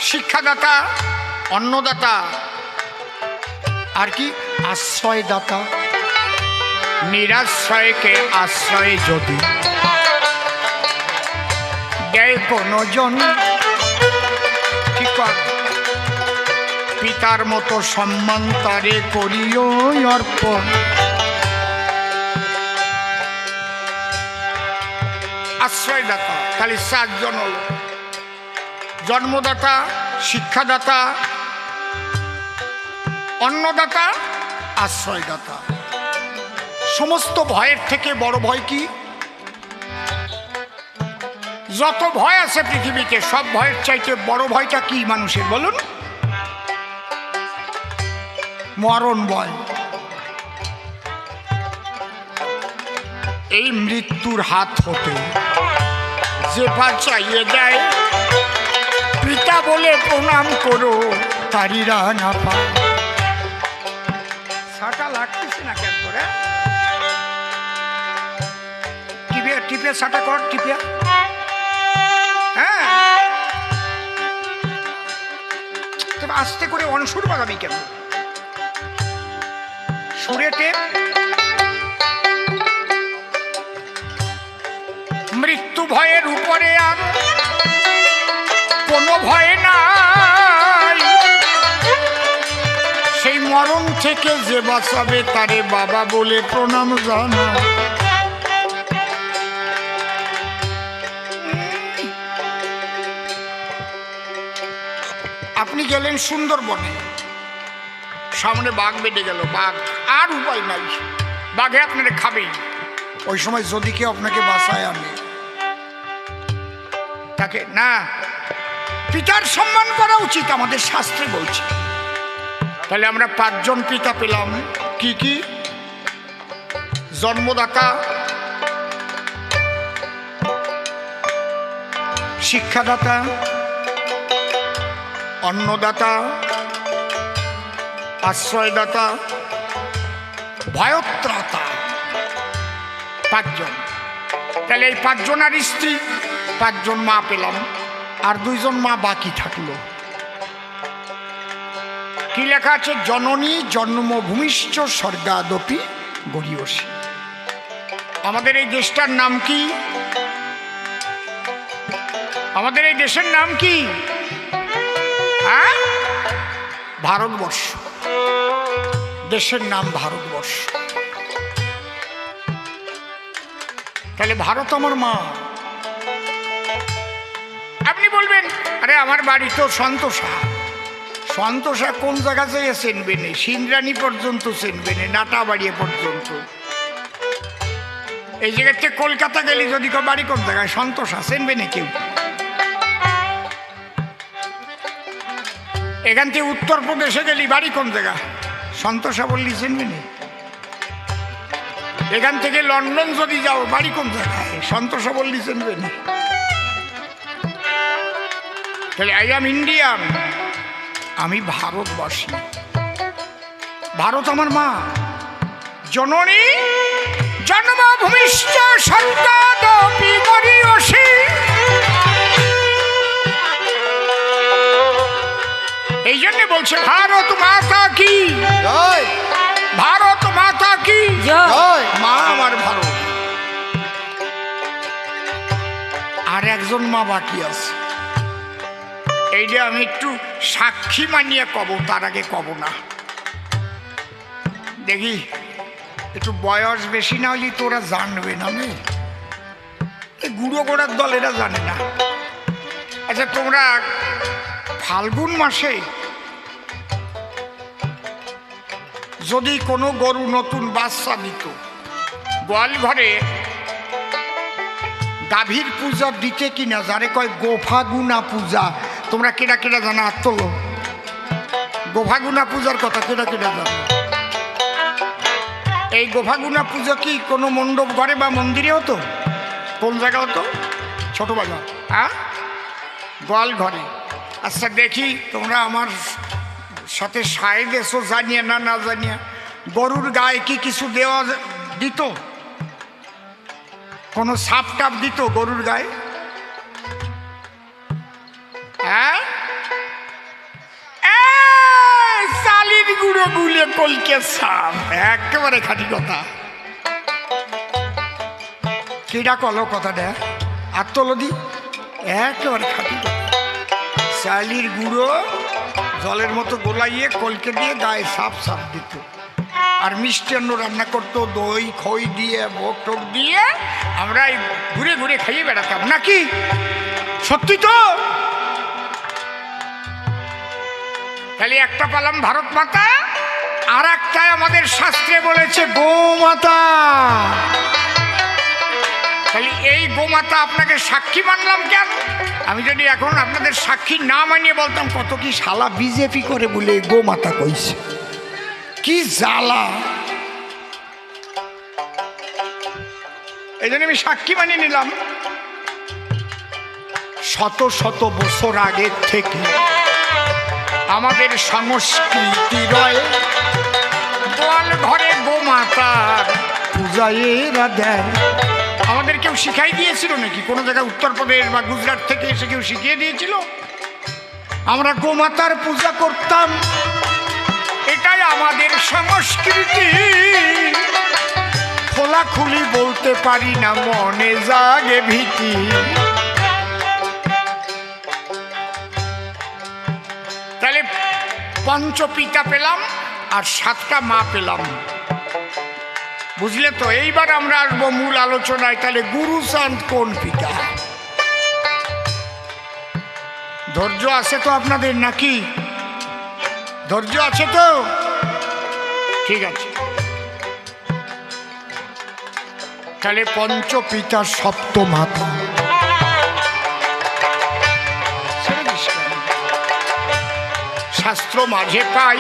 শিক্ষাদাতা, অন্নদাতা, আর কি আশ্রয়দাতা। নিরাশ্রয়কে আশ্রয় যদি দেয় কোনো জন, কি কর পিতার মতো সম্মান তারে করিও অর্পণ। আশ্রয়দাতা খালি 7 জন হল, জন্মদাতা, শিক্ষাদাতা, অন্নদাতা, আশ্রয়দাতা। সমস্ত ভয়ের থেকে বড় ভয় কি? যত ভয় আছে পৃথিবীতে সব ভয়ের চাইতে বড় ভয়টা কি মানুষের বলুন? মরণ ভয়। এই মৃত্যুর হাত হতে যে পা চাইয়ে দেয়, পিতা বলে প্রণাম করো তারিরা না পায়। সাটা লাগতেছে না কেন করে? টিপে টিপে সাটা কর, টিপে। হ্যাঁ, তবে আস্তে করে অনসুর বাজাবি কেন? সুরেটে মৃত্যু ভয়ের উপরে আর কোনো ভয় নাই। সেই মরণ থেকে যে বাঁচাবে তারে বাবা বলে প্রণাম জানা। আপনি গেলেন সুন্দরবনে, সামনে বাঘ বেঁধে গেল, বাঘ আর উপায় নাই, বাঘে আপনারা খাবেই। ওই সময় যদি কেউ আপনাকে বাঁচায় আনে, তাকে না পিতার সম্মান করা উচিত, আমাদের শাস্ত্রে বলছে। তাহলে আমরা 5 জন পিতা পেলাম। কি কি? জন্মদাতা, শিক্ষাদাতা, অন্নদাতা, আশ্রয়দাতা, ভয়ত্রাতা। 5 জন। তাহলে এই 5 জনের স্ত্রী, 5 জন মা পেলাম, আর 2 জন মা বাকি থাকলো। কি লেখা আছে? জননী জন্মভূমিশ্চ স্বর্গাদপি গরীয়সী। আমাদের এই দেশটার নাম কি? আমাদের এই দেশের নাম কি? হ্যাঁ, ভারতবর্ষ। দেশের নাম ভারতবর্ষ। তাহলে ভারত আমার মা। আপনি বলবেন, আরে আমার বাড়ি তো সন্তোষা। সন্তোষা কোন জায়গা থেকে চেনবে না? সিন্দ্রানী পর্যন্ত চেনবে না, নাটাবাড়িয়া পর্যন্ত। এই জায়গা থেকে কলকাতা গেলে যদি কেউ বাড়ি কোন জায়গায়, সন্তোষা চেনবে না কেউ। এখান থেকে উত্তরপ্রদেশে গেলি বাড়ি কোন জায়গা, সন্তোষা বললি চেনবে না। এখান থেকে লন্ডন যদি যাও বাড়ি কোন জায়গায়, সন্তোষা বললি চেনবে না। তাহলে আই এম ইন্ডিয়ান, আমি ভারতবাসী। ভারত আমার মা। জননী জন্মভূমিশ্চ স্বর্গাদপি গরীয়সী। এই জন্য বলছে ভারত মাতা কি জয়, ভারত মাতা কি জয়। মা আমার ভারত। আর একজন মা বাকি আছে, এইটা আমি একটু সাক্ষী মানিয়ে কব, তার আগে কব না। দেখি একটু বয়স বেশি না হলে তো ওরা জানবে না নে। এই গুঁড়ো গোড়ার দল এরা জানে না। আচ্ছা, তোমরা ফাল্গুন মাসে যদি কোনো গরু নতুন বাচ্চা দিত, গোয়াল ঘরে গাভীর পূজা দিতে কিনা, যারে কয় গোফাগুনা পূজা, তোমরা কেটা কেটা জানা? হাত তোলো। গোফাগুনা পূজার কথা কেটা কেটা জানো? এই গোফাগুনা পুজো কি কোনো মণ্ডপ ঘরে বা মন্দিরে হতো? কোন জায়গা হতো? ছোট বাজার, হ্যাঁ, গোয়াল ঘরে। আচ্ছা দেখি, তোমরা আমার সাথে সাহেব এসো জানিয়ে না না জানিয়ে, গরুর গায়ে কি কিছু দেওয়া দিত? কোনো সাপ টাপ দিত গরুর গায়ে? হ্যাঁ, চালির গুঁড়ো গুলে কলকে সাপ, একেবারে খাঁটি কথা। কিডা কলো কথাটা? আর তোলো দি, একেবারে খাঁটি কথা। চালির গুঁড়ো জলের মতো গোলাইয়ে কলকে দিয়ে গায়ে সাপ সাপ দিত। আর মিষ্টান্ন রান্না করতো, দই খই দিয়ে ভোগ টোক দিয়ে আমরা ঘুরে ঘুরে খাইয়ে বেড়াতাম, নাকি? সত্যি তো? তাহলে একটা পালাম ভারত মাতা, আর একটা আমাদের শাস্ত্রে বলেছে গোমাতা। তাহলে এই গোমাতা আপনাকে সাক্ষী মানলাম কেন? আমি যদি এখন আপনাদের সাক্ষী না মানিয়ে বলতাম কত কি শালা বিজেপি করে বলে গোমাতা কইছে, কি জ্বালা। এই জন্য আমি সাক্ষী মানিয়ে নিলাম। শত শত বছর আগের থেকে আমাদের সংস্কৃতি রয়ে গোয়াল ঘরে গোমাতার পূজা এরা দেয়। আমাদের কেউ শিখাই দিয়েছিল নাকি? কোনো জায়গায় উত্তরপ্রদেশ বা গুজরাট থেকে এসে কেউ শিখিয়ে দিয়েছিল? আমরা গোমাতার পূজা করতাম, এটাই আমাদের সংস্কৃতি। খোলাখুলি বলতে পারি না, মনে জাগে ভীতি। তাহলে পঞ্চপিতা পেলাম আর 7টা মা পেলাম, বুঝলে তো? এইবার আমরা আসবো মূল আলোচনায়। তাহলে গুরুচাঁদ কোন পিতা? ধৈর্য আছে তো আপনাদের নাকি? ধৈর্য আছে তো? ঠিক আছে। তাহলে পঞ্চপিতা সপ্তমাতা, শাস্ত্র মাঝে পাই।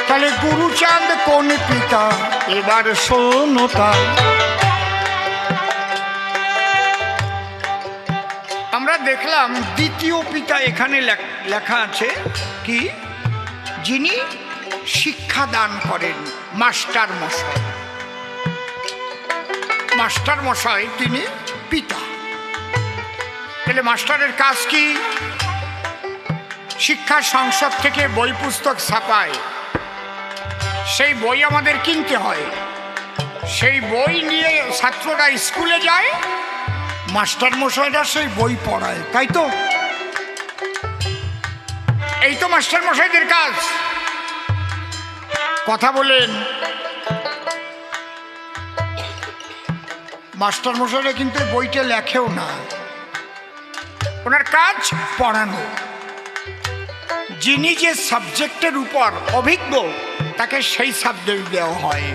তাহলে গুরুচাঁদ কোন পিতা? এবার শোনো তাই। আমরা দেখলাম দ্বিতীয় পিতা এখানে লেখা আছে কি? যিনি শিক্ষা দান করেন, মাস্টার মশাই। মাস্টার মশাই তিনি পিতা। তাহলে মাস্টারের কাজ কি? শিক্ষা সংসদ থেকে বই পুস্তক ছাপায়, সেই বই আমাদের কিনতে হয়। সেই বই নিয়ে ছাত্ররা স্কুলে যায়, মাস্টার মশাইরা সেই বই পড়ায়, তাই তো? এই তো মাস্টার মশাইদের কাজ। কথা বলেন। মাস্টার মশাইরা কিন্তু বইটা লেখেও না, ওনার কাজ পড়ানো। যিনি যে সাবজেক্টের উপর অভিজ্ঞ তাকে সেই সাবজেক্ট দেওয়া হয়।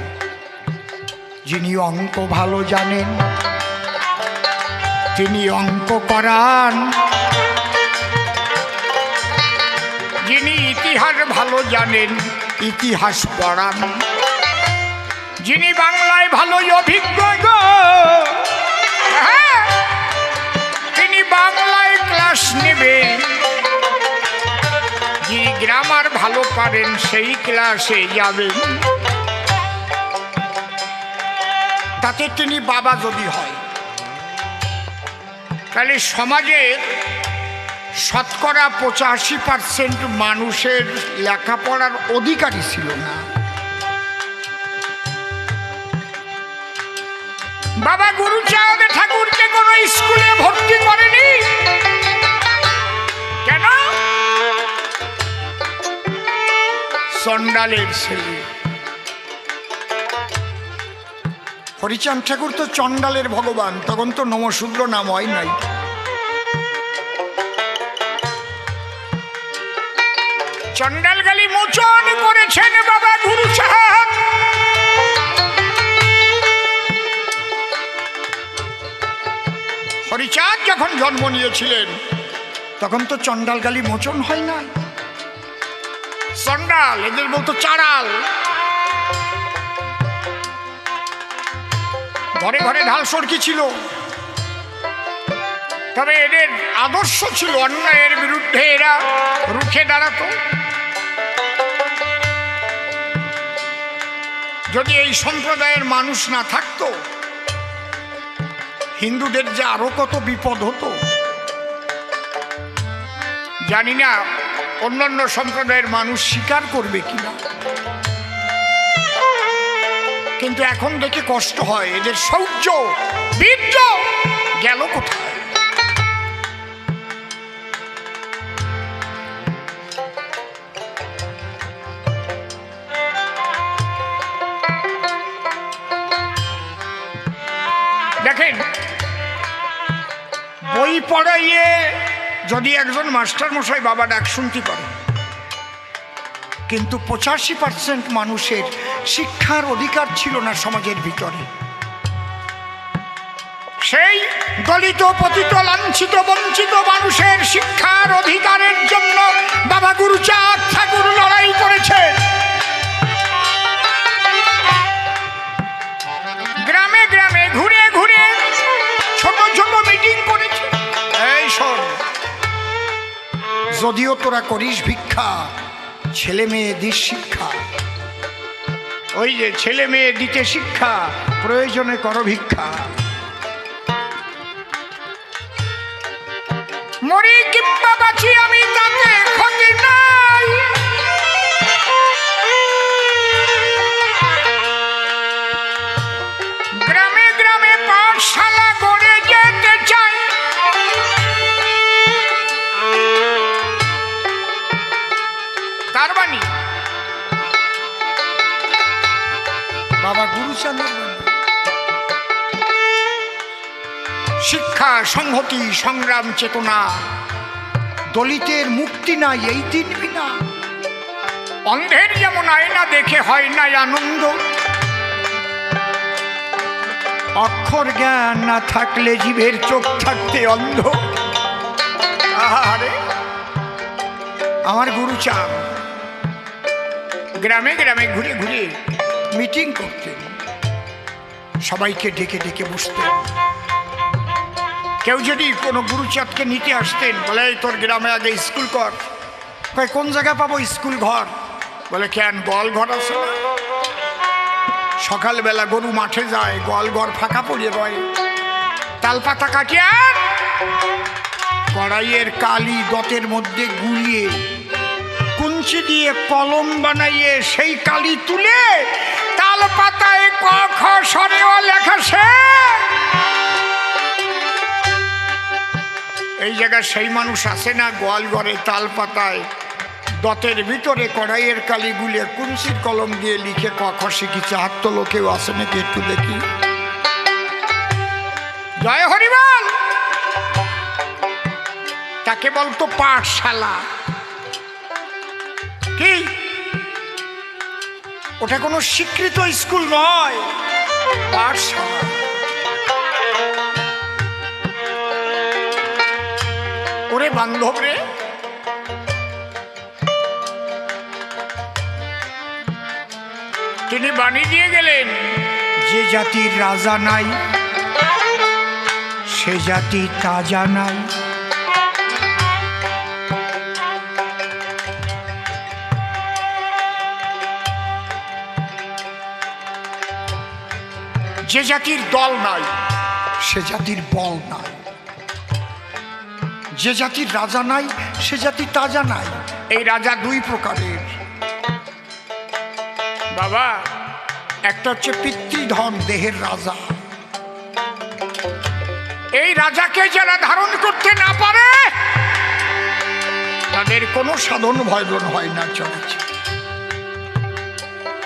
যিনি অঙ্ক ভালো জানেন তিনি অঙ্ক করান, যিনি ইতিহাস ভালো জানেন ইতিহাস পড়ান, যিনি বাংলায় ভালোই অভিজ্ঞ তিনি বাংলায় ক্লাস নেবেন, যিনি গ্রামার ভালো পারেন সেই ক্লাসে যাবেন। তাতে তিনি বাবা যদি হয়, তাহলে সমাজের শতকরা 85% মানুষের লেখাপড়ার অধিকারী ছিল না। বাবা গুরুচাঁদ ঠাকুরকে কোনো স্কুলে ভর্তি করেনি। কেন? চণ্ডালের ছেলে, হরিচাঁদ ঠাকুর তো চণ্ডালের ভগবান, তখন তো নমশূদ্র নাম হয় নাই। চণ্ডাল গালি মোচন করেছেন বাবা গুরুচাঁদ। হরিচাঁদ যখন জন্ম নিয়েছিলেন তখন তো চণ্ডাল গালি মোচন হয় না। চণ্ডাল এদের বলতো চাড়াল। ঘরে ঘরে ঢাল সরকি ছিল, তবে এদের আদর্শ ছিল অন্যায়ের বিরুদ্ধে এরা রুখে দাঁড়াতো। যদি এই সম্প্রদায়ের মানুষ না থাকতো, হিন্দুদের যে আরো কত বিপদ হতো। জানি না অন্যান্য সম্প্রদায়ের মানুষ স্বীকার করবে কিনা, কিন্তু এখন দেখে কষ্ট হয় এদের শৌর্য বীর্য গেল কোথায়। দেখেন, বই পড়াইয়ে যদি একজন মাস্টার মশাই বাবা ডাক শুনতে পারে, কিন্তু 85% মানুষের শিক্ষার অধিকার ছিল না সমাজের ভিতরে। সেই দলিত পতিত লাঞ্ছিত বঞ্চিত মানুষের শিক্ষার অধিকারের জন্য বাবা গুরুচাঁদ ঠাকুর লড়াই করেছে। গ্রামে গ্রামে ঘুরে ঘুরে ছোট ছোট মিটিং করেছে। এই শোন, যদিও তোরা করিস ভিক্ষা, ছেলে মেয়ে দিস শিক্ষা। ওই যে ছেলে মেয়ে দিতে শিক্ষা, প্রয়োজনে করো ভিক্ষা। মরি কিংবা বাঁচি আমি তাতে ক্ষতি নাই, গ্রামে গ্রামে পাঠশালা গড়ে যেতে চাই। তার বাণী বাবা গুরুচাঁদের বাণী। শিক্ষা, সংহতি, সংগ্রাম, চেতনা, দলিতের মুক্তি নাই এই দিন বিনা। অন্ধের যেমন আয়না দেখে হয় না আনন্দ, অক্ষর জ্ঞান না থাকলে জীবের চোখ থাকতে অন্ধ। আরে আমার গুরুচাঁদ গ্রামে গ্রামে ঘুরে ঘুরে মিটিং করতেন, সবাইকে ডেকে ডেকে বসতেন। কেউ যদি কোনো গুরুচাঁদকে নিতে আসতেন, বলে এই তোর গ্রামে আগে স্কুল কর। কয় কোন জায়গায় পাবো স্কুল ঘর? বলে কেন, গোয়াল ঘর আছে না? সকালবেলা গরু মাঠে যায়, গোয়াল ঘর ফাঁকা পড়ে রয়। তালপাতা কাটিয়ে কড়াইয়ের কালি দতের মধ্যে গুলিয়ে কুঞ্চি দিয়ে কলম বানাইয়ে সেই কালি তুলে তাল পাতায় ক খ সরেও লেখা সে। এই জায়গায় সেই মানুষ আছে না, গোয়াল ঘরে তাল পাতায় দতের ভিতরে কড়াইয়ের কালি গুলিয়ে কুঞ্চির কলম দিয়ে লিখে ক খ শিখেছে? হাত তো লোকেও আছে নাকি, একটু দেখি। জয় হরিবল। তাকে বলতো পাঠশালা। কি ওটা কোনো স্বীকৃত স্কুল নয়, পাঠশালা। ওরে বান্ধব রে, তিনি বাণী দিয়ে গেলেন, যে জাতির রাজা নাই সে জাতি তাজা নাই। যে জাতির দল নাই সে জাতির বল নাই, যে জাতির রাজা নাই সে জাতি তাজা নাই। এই রাজা দুই প্রকারের বাবা, একটা হচ্ছে পিতৃধন দেহের রাজা। এই রাজাকে যারা ধারণ করতে না পারে তাদের কোনো সাধন ভজন হয় না, চলেছে।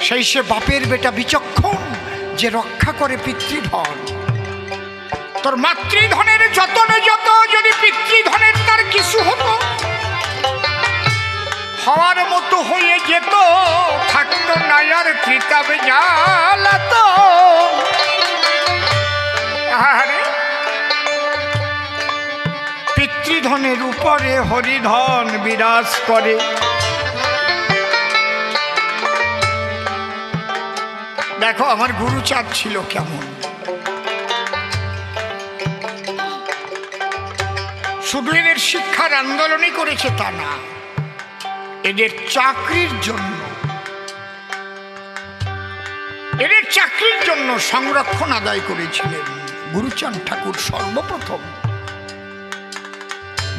সেই সে বাপের বেটা বিচক্ষণ, যে রক্ষা করে পিতৃধন। তোর মাতৃধনের যতনে যত, যদি পিতৃধনের তার কিছু হতো, হওয়ার মতো হয়ে যেত, থাকতো না আর ত্রিতাবে জ্বালাত। আরে পিতৃধনের উপরে হরিধন বিরাজ করে। দেখো আমার গুরুচাঁদ ছিল কেমন। শুধু এদের শিক্ষার আন্দোলনই করেছে তা না, এদের চাকরির জন্য সংরক্ষণ আদায় করেছিলেন গুরুচাঁদ ঠাকুর সর্বপ্রথম।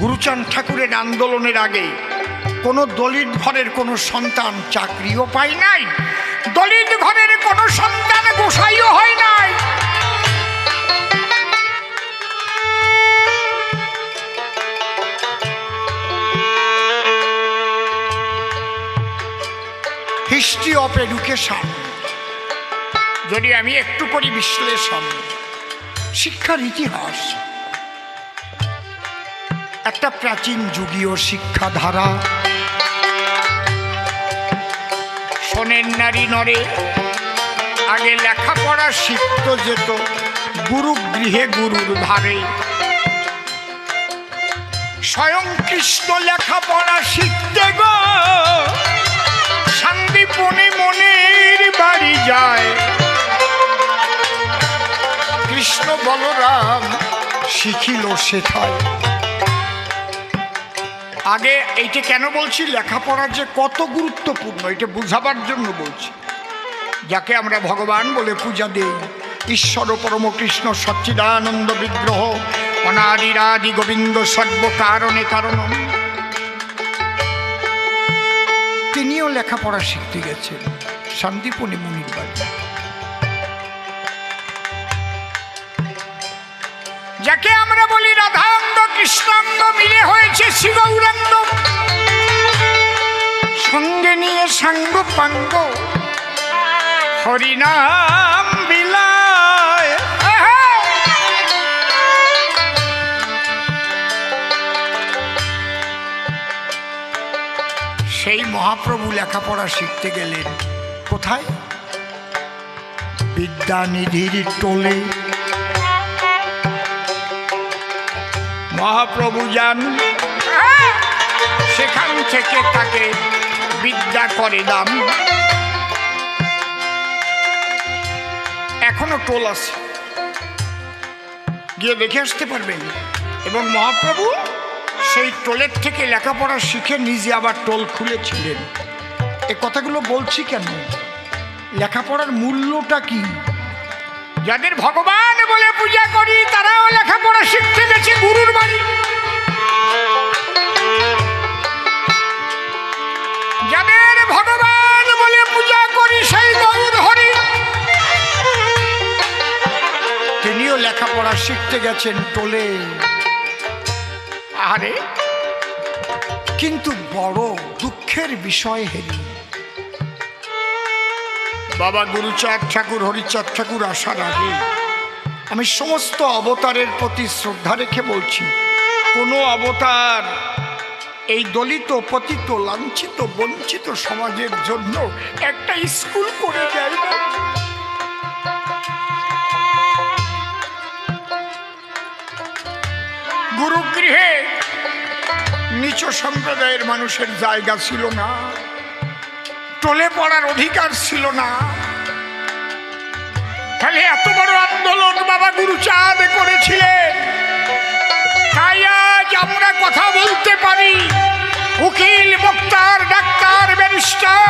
গুরুচাঁদ ঠাকুরের আন্দোলনের আগে কোনো দলিত ঘরের কোনো সন্তান চাকরিও পায় নাই, দলিত ঘরের কোনো সন্তান গোসাইও হয় নাই। হিস্ট্রি অফ এডুকেশন যদি আমি একটু করি বিশ্লেষণ, শিক্ষার ইতিহাস একটা প্রাচীন যুগীয় শিক্ষাধারা। শোনেন নারী নরে, আগে লেখাপড়া শিখত যেত গুরুগৃহে গুরুর ধারে। স্বয়ং কৃষ্ণ লেখাপড়া শিখতে গো শান্তিপনে মনের বাড়ি যায়। কৃষ্ণ বলরাম শিখিল শেখায়। আগে এইটা কেন বলছি, লেখাপড়া যে কত গুরুত্বপূর্ণ এটা বুঝাবার জন্য বলছি। যাকে আমরা ভগবান বলে পূজা দেই, ঈশ্বর পরম কৃষ্ণ সচ্চিদানন্দ বিগ্রহ, অনাদিরাদি গোবিন্দ সর্ব কারণে কারণ, তিনিও লেখাপড়া শিখতে গেছেন শান্তিপনি মুনির বাড়ি। যাকে আমরা বলি রাধাঙ্গ কৃষ্ণাঙ্গ মিলে হয়েছে শিবৌরাঙ্গ, সঙ্গে নিয়ে সাঙ্গ পাঙ্গ হরিনাম বিলায়। সেই মহাপ্রভু লেখাপড়া শিখতে গেলেন কোথায়? বিদ্যানিধির টোলে। মহাপ্রভু যান, সেখান থেকে তাকে বিদ্যা করে দান। এখনো টোল আছে, গিয়ে দেখে আসতে পারবেন। এবং মহাপ্রভু সেই টোলের থেকে লেখাপড়া শিখে নিজে আবার টোল খুলেছিলেন। এ কথাগুলো বলছি কেন? লেখাপড়ার মূল্যটা কি? যাদের ভগবান বলে পূজা করি তারাও লেখাপড়া শিখতে গেছে গুরুর বাড়ি। যাদের ভগবান বলে পূজা করি সেই গৌর হরি, তিনিও লেখাপড়া শিখতে গেছেন টোলে। আরে কিন্তু বড় দুঃখের বিষয় হেরি, বাবা গুরুচাঁদ ঠাকুর হরিচাঁদ ঠাকুর আসার আগে আমি সমস্ত অবতারের প্রতি শ্রদ্ধা রেখে বলছি, কোনো অবতার এই দলিত পতিত লাঞ্ছিত বঞ্চিত সমাজের জন্য একটা স্কুল করে যায় না। গুরুগৃহে নিচ সম্প্রদায়ের মানুষের জায়গা ছিল না, টোলে পড়ার অধিকার ছিল না। তাহলে এত বড় আন্দোলন বাবা গুরুচাঁদ করেছিলেন। তাই আজ আমরা কথা বলতে পারি, উকিল বক্তার ডাক্তার ব্যারিস্টার,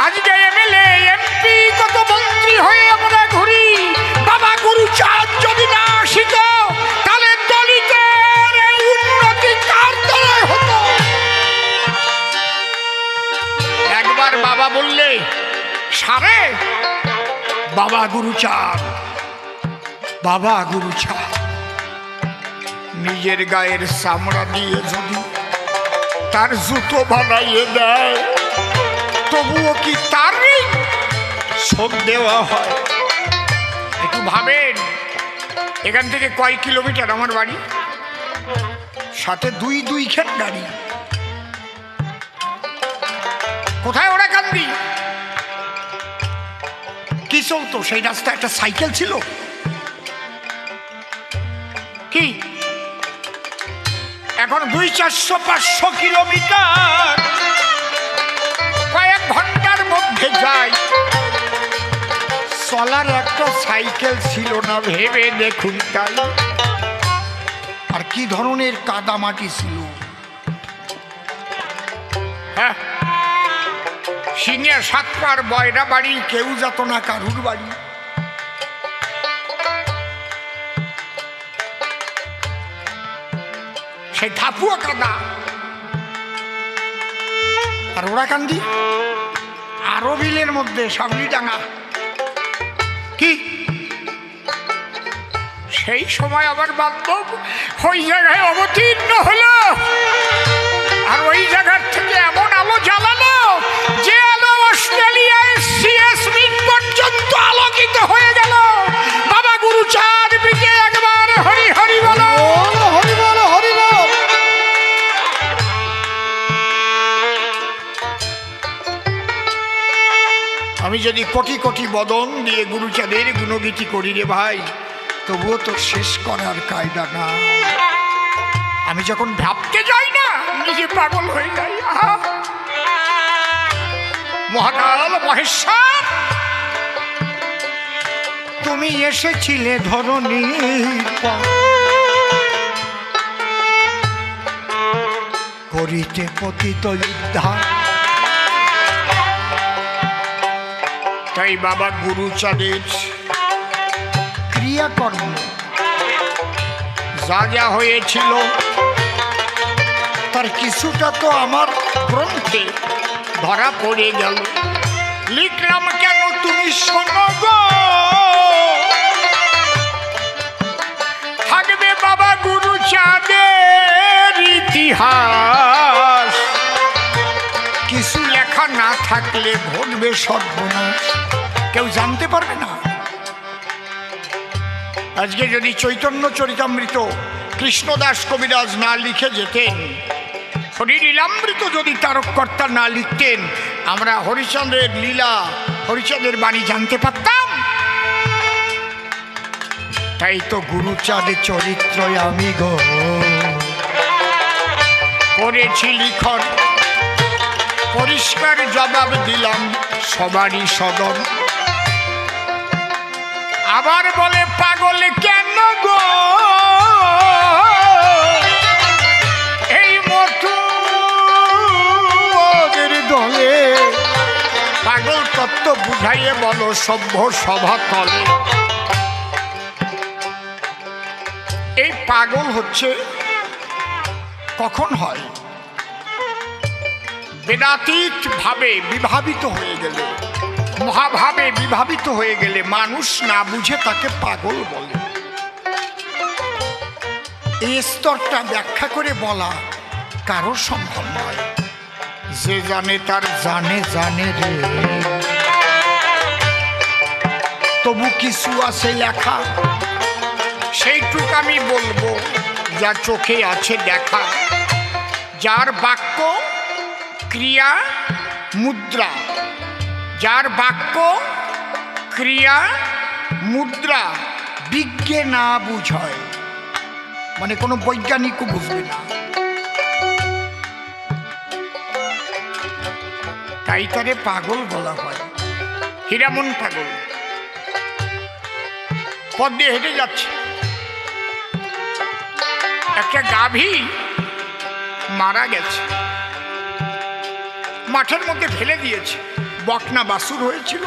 আজকে এমএলএ এমপি কত মন্ত্রী হয়ে আমরা ঘুরি। বাবা গুরুচাঁদ যদি না আসিত তাহলে দলিতের এই উন্নতি কার দ্বারাই হতো? একবার বাবা বললে সারে, বাবা গুরুচাঁদ, বাবা গুরুচাঁদ নিজের গায়ের চামড়া দিয়ে যদি তার জুতো বানাইয়ে দেয় তবুও কি তারই শোধ দেওয়া হয়? ভাবেন এখান থেকে কয় কিলোমিটার আমার বাড়ি, সাথে দুই খান গাড়ি। কোথায় ওরা কান্দি? কি চলতো সেই রাস্তা? একটা সাইকেল ছিল কি? এখন 200-400 কিলোমিটার কয়েক ঘন্টার মধ্যে যায়। চলার একটা সাইকেল ছিল না, ভেবে দেখুন তাই। আর কি ধরনের কাদামাটি ছিল! হ্যাঁ, সিংহের 7 পার বয়রা বাড়ি, কেউ যেত না কারুর বাড়ি। সেই ধাপুয়া কাদা। আর ওরা কান্দি আরো বিলের মধ্যে, সাবলিডাঙ্গা। কি সেই সময় আবার বান্ধব ওই জায়গায় অবতীর্ণ হলো, আর ওই জায়গার থেকে এমন আলো জ্বালালো যে আলো অস্ট্রেলিয়ায় সিএস মিট পর্যন্ত আলোকিত হয়ে গেল। বাবা গুরুচাঁদ বিকে একবার হরি হরি বলো, হরি বলো, হরি বলো। আমি যদি কোটি কোটি বদন দিয়ে গুরুচাঁদের গুণগীতি করি রে ভাই, তবুও তো শেষ করার কায়দা না। আমি যখন ভাবতে যাই না, নিজে পাগল হয়ে যাই। মহাকাল মহেশ্বর, তুমি এসেছিলে ধরণীর করিতে পতিত উদ্ধার। তাই বাবা গুরুচাঁদের ক্রিয়াকর্ম যা যা হয়েছিল তার কিছুটা তো আমার গ্রন্থে ধরা পড়ে গেল। লিখলাম কেন তুমি শোনো গো, থাকবে বাবা গুরুচাঁদের ইতিহাস। কিছু লেখা না থাকলে ঘটবে সর্বনাশ, কেউ জানতে পারবে না। আজকে যদি চৈতন্য চরিতামৃত কৃষ্ণদাস কবিরাজ না লিখে যেতেন, হরিলীলামৃত যদি তারককর্তা না লিখতেন, আমরা হরিচন্দ্রের লীলা, হরিচন্দ্রের বাণী জানতে পারতাম। তাই তো গুরুচাঁদের চরিত্র আমি গো করেছি লিখন, পরিষ্কার জবাব দিলাম সবারই সদন। আবার বলে পাগল কেন গো এই মতুদের দলে, পাগল তত্ত্ব বুঝাইয়ে বলো সভ্য সভা তলে। এই পাগল হচ্ছে কখন হয়? বেদাতীত ভাবে বিভাবিত হয়ে গেলে, মহাভাবে বিভাবিত হয়ে গেলে মানুষ না বুঝে তাকে পাগল বলে। এই স্তরটা ব্যাখ্যা করে বলা কারো সম্ভব নয়। যে জানে তার জানে জানে রে, তবু কিছু আছে লেখা, সেইটুক আমি বলবো যা চোখে আছে দেখা। যার বাক্য ক্রিয়া মুদ্রা, যার বাক্য ক্রিয়া মুদ্রা বিজ্ঞে না বুঝয়, মানে কোনো বৈজ্ঞানিকও বুঝবে না। তাই তারে পাগল বলা হয়। হীরামন পাগল পথ দিয়ে হেঁটে যাচ্ছে, একটা গাভী মারা গেছে, মাঠের মধ্যে ফেলে দিয়েছে। বকনা বাছুর হয়েছিল,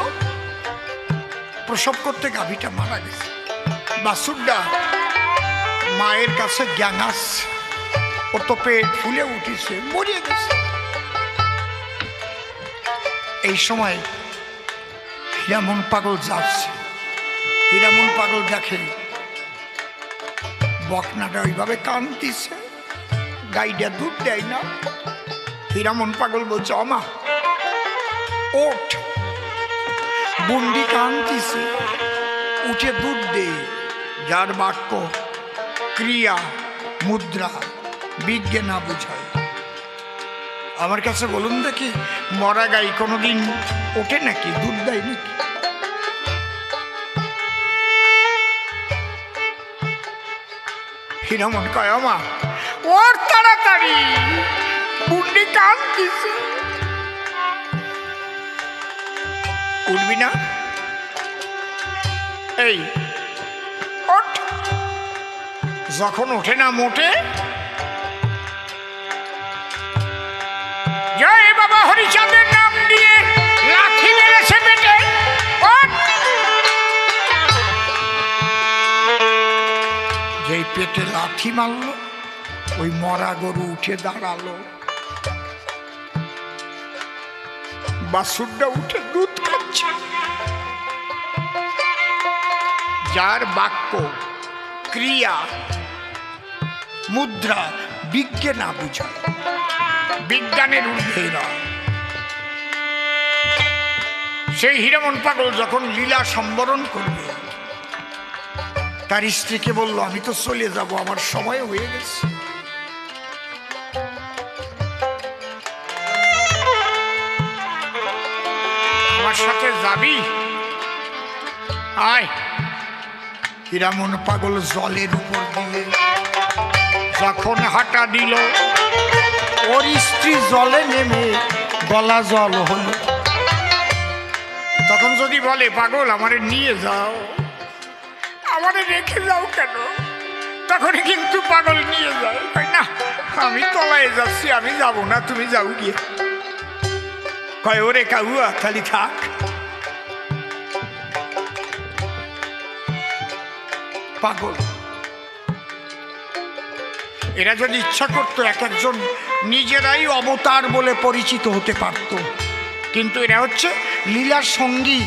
প্রসব করতে গাভীটা মারা গেছে। বাছুরটা মায়ের কাছে জ্ঞান আসছে, ওর তো পেট ফুলে উঠেছে, মরিয়ে গেছে। এই সময় হীরামন পাগল যাচ্ছে, হীরামন পাগল দেখে বকনাটা ওইভাবে কাঁদতেছে, গাইটা দুধ দেয় না। হীরামন পাগল বলছে, অমা ওঠ, বুন্ডি কাঁদতেছে, উঠে দুধ দে, যার বাক্য ক্রিয়া মুদ্রা বিজ্ঞে না বুঝায়। আমার কাছে বলুন দেখি, মরা গাই কোনোদিন ওঠে নাকি, দুধ দেয় নাকি? হীরামন কয়, আমা ওর তাড়াতাড়ি বুন্ডি কান দিছে, উঠবি না? এই ওঠ। যখন ওঠে না মোটে, জয় বাবা হরিচাঁদের নাম দিয়ে লাঠি মেরেছে পেটে, ওঠ। যেই পেটে লাঠি মারলো, ওই মরা গরু উঠে দাঁড়ালো, বাছুরটা উঠে দুধ খাচ্ছে। যার বাক্য ক্রিয়া মুদ্রা বিজ্ঞে না বুঝায়, বিজ্ঞানের ঊর্ধ্বেরা, সেই হীরামন পাগল যখন লীলা সম্বরণ করবে, তার স্ত্রীকে বলল, আমি তো চলে যাব, আমার সময় হয়ে গেছে। আমার সাথে যাবি? আয়। হীরামন পাগল জলের উপর দিয়ে যখন হাঁটা দিল, ওর স্ত্রী জলে নেমে গলা জল হলো। তখন যদি বলে, পাগল আমারে নিয়ে যাও, আমারে রেখে যাও কেন, তখন কিন্তু পাগল নিয়ে যায়। না, আমি তলায় যাচ্ছি, আমি যাব না, তুমি যাও গিয়ে। কয়, ওরে কাউয়া খালি থাক। পাগল এরা যদি ইচ্ছা করতো, এক একজন নিজেরাই অবতার বলে পরিচিত হতে পারত, কিন্তু এরা হচ্ছে লীলার সঙ্গী।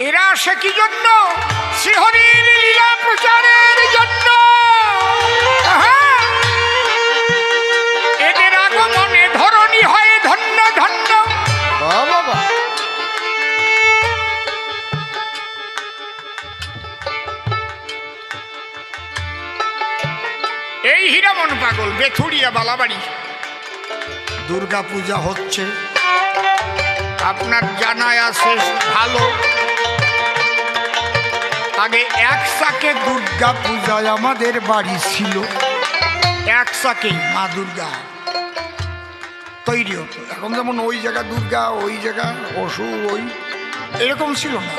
এরা আসে কি জন্য? শ্রীহরির লীলা প্রচারের জন্য। এদের আগমনে ধরণী হয় ধন্য ধন্য। বাবা, এই হীরামন পাগল বেথুরিয়া বালাবাড়ি দুর্গা পূজা হচ্ছে, আপনার জানায় আছে ভালো। আগে এক সাকে দুর্গা পূজায় আমাদের বাড়ি ছিল, এক সাকেই মা দুর্গা তৈরি হতো। এখন যেমন ওই জায়গা দুর্গা, ওই জায়গা অসুর, ওই এরকম ছিল না।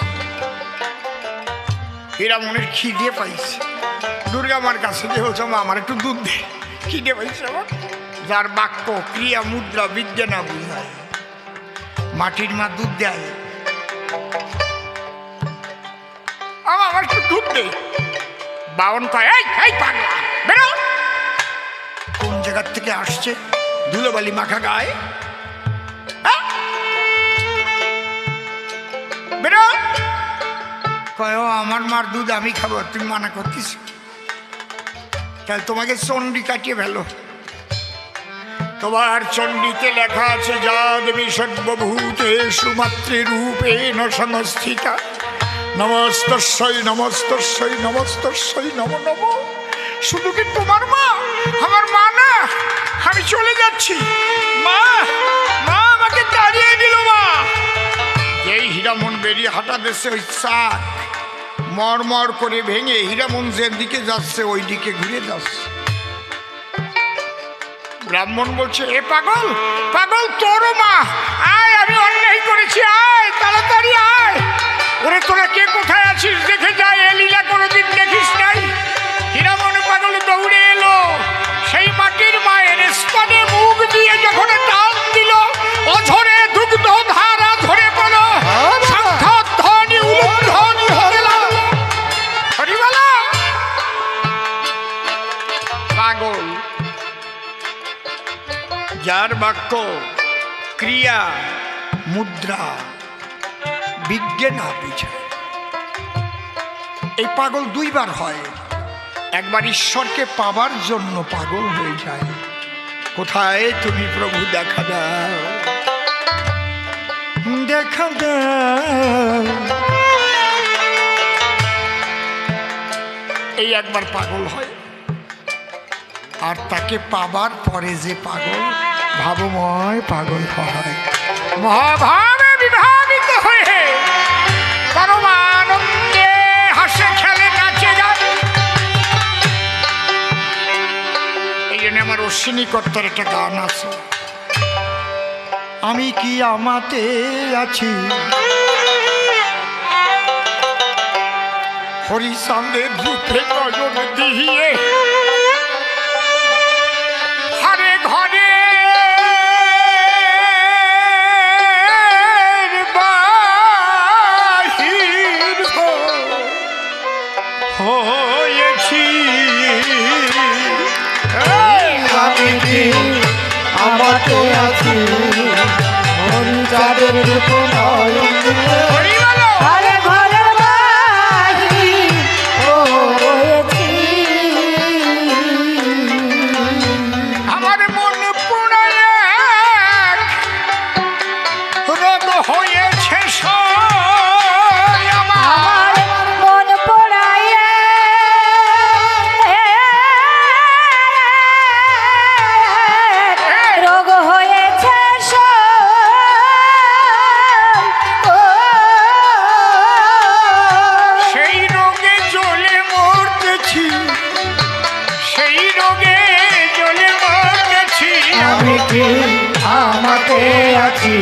হীরামনের খিদে পাইছে, দুর্গা মার কাছে যে হচ্ছে, মা আমার একটু দুধ দে, খিদে পাইছে আমার। যার বাক্য ক্রিয়া মুদ্রা বিদ্যা না বুঝায়, মাটির মা দুধ দেয়, আমার একটু দুধ দে। বাবন কয়, এই পাগলা বেরো। কোন জায়গার থেকে আসছে ধুলোবালি মাখা গায়ে, বেরো। কয়, আমার মার দুধ আমি খাবো, তুমি মানা করছিস, তাহলে তোমাকে চণ্ডী কাটিয়ে ফেলো। তোমার চণ্ডীতে লেখা আছে, যা দেবী সর্বভূতেষু মাতৃরূপেণ সংস্থিতা, নমস্তস্যৈ নমস্তস্যৈ নমস্তস্যৈ নমো নমঃ। শুধু কি তোমার মা? আমার মা না, আমি চলে যাচ্ছি। মা, মা আমাকে তাড়িয়ে দিল। মা, যেই হীরামন বেরিয়ে হাঁটা দিচ্ছে, ওই চাক মরমর করে ভেঙে হীরামন যে দিকে যাচ্ছে ওই দিকে ঘুরে যাচ্ছে। ব্রাহ্মণ বলছে, এ পাগল, পাগল তোরও মা, আয়, আমি অন্যায় করেছি, আয় তাড়াতাড়ি আয়। ওরে তোরা কে কোথায় আছিস দেখে যায়, এ লীলা কোনোদিন দেখিস নাই। হীরামন পাগল দৌড়ে এলো, সেই মাটির মায়ের স্তনে মুখ দিয়ে যখন টান দিল, অঝরে দুগ্ধ ধারা ঝরে পড়ল, সাক্ষাৎ ধ্বনি উলুধ্বনি হতে লাগলো। হরিবলা পাগল, যার বাক্য ক্রিয়া মুদ্রা বিজ্ঞে না বুঝায়, এই পাগল দুইবার হয়। একবার ঈশ্বরকে পাবার জন্য পাগল হয়ে যায়, কোথায় তুমি প্রভু দেখা দাও, দেখা দাও। এই একবার পাগল হয়, আর তাকে পাবার পরে যে পাগল ভাবময় পাগল হয়, মহাভাবে বিভাবিত হয়ে পরমানন্দে হাসে খেলে নাচে যায়। এই জন্য আমার অশ্বিনী কর্তার একটা গান আছে, আমি কি আমাতে আছি হরিচাঁদের রূপে নয়ন দিয়ে, ঘরে ঘরে বাহির হয়েছি। আমি কি আমাতে আছি হরিচাঁদের রূপে নয়ন দিয়ে, হরি বলো। ঘরে ঘরে বাহির হয়েছি। আমার মন পুরায় রোগ হয়েছে সয় আমার, আমার মন পোড়াইয়া রোগ হয়েছে সেই রোগে জ্বলে মরতেছি, সেই রোগে জ্বলে মরতেছি আমি কি আমাতে আছি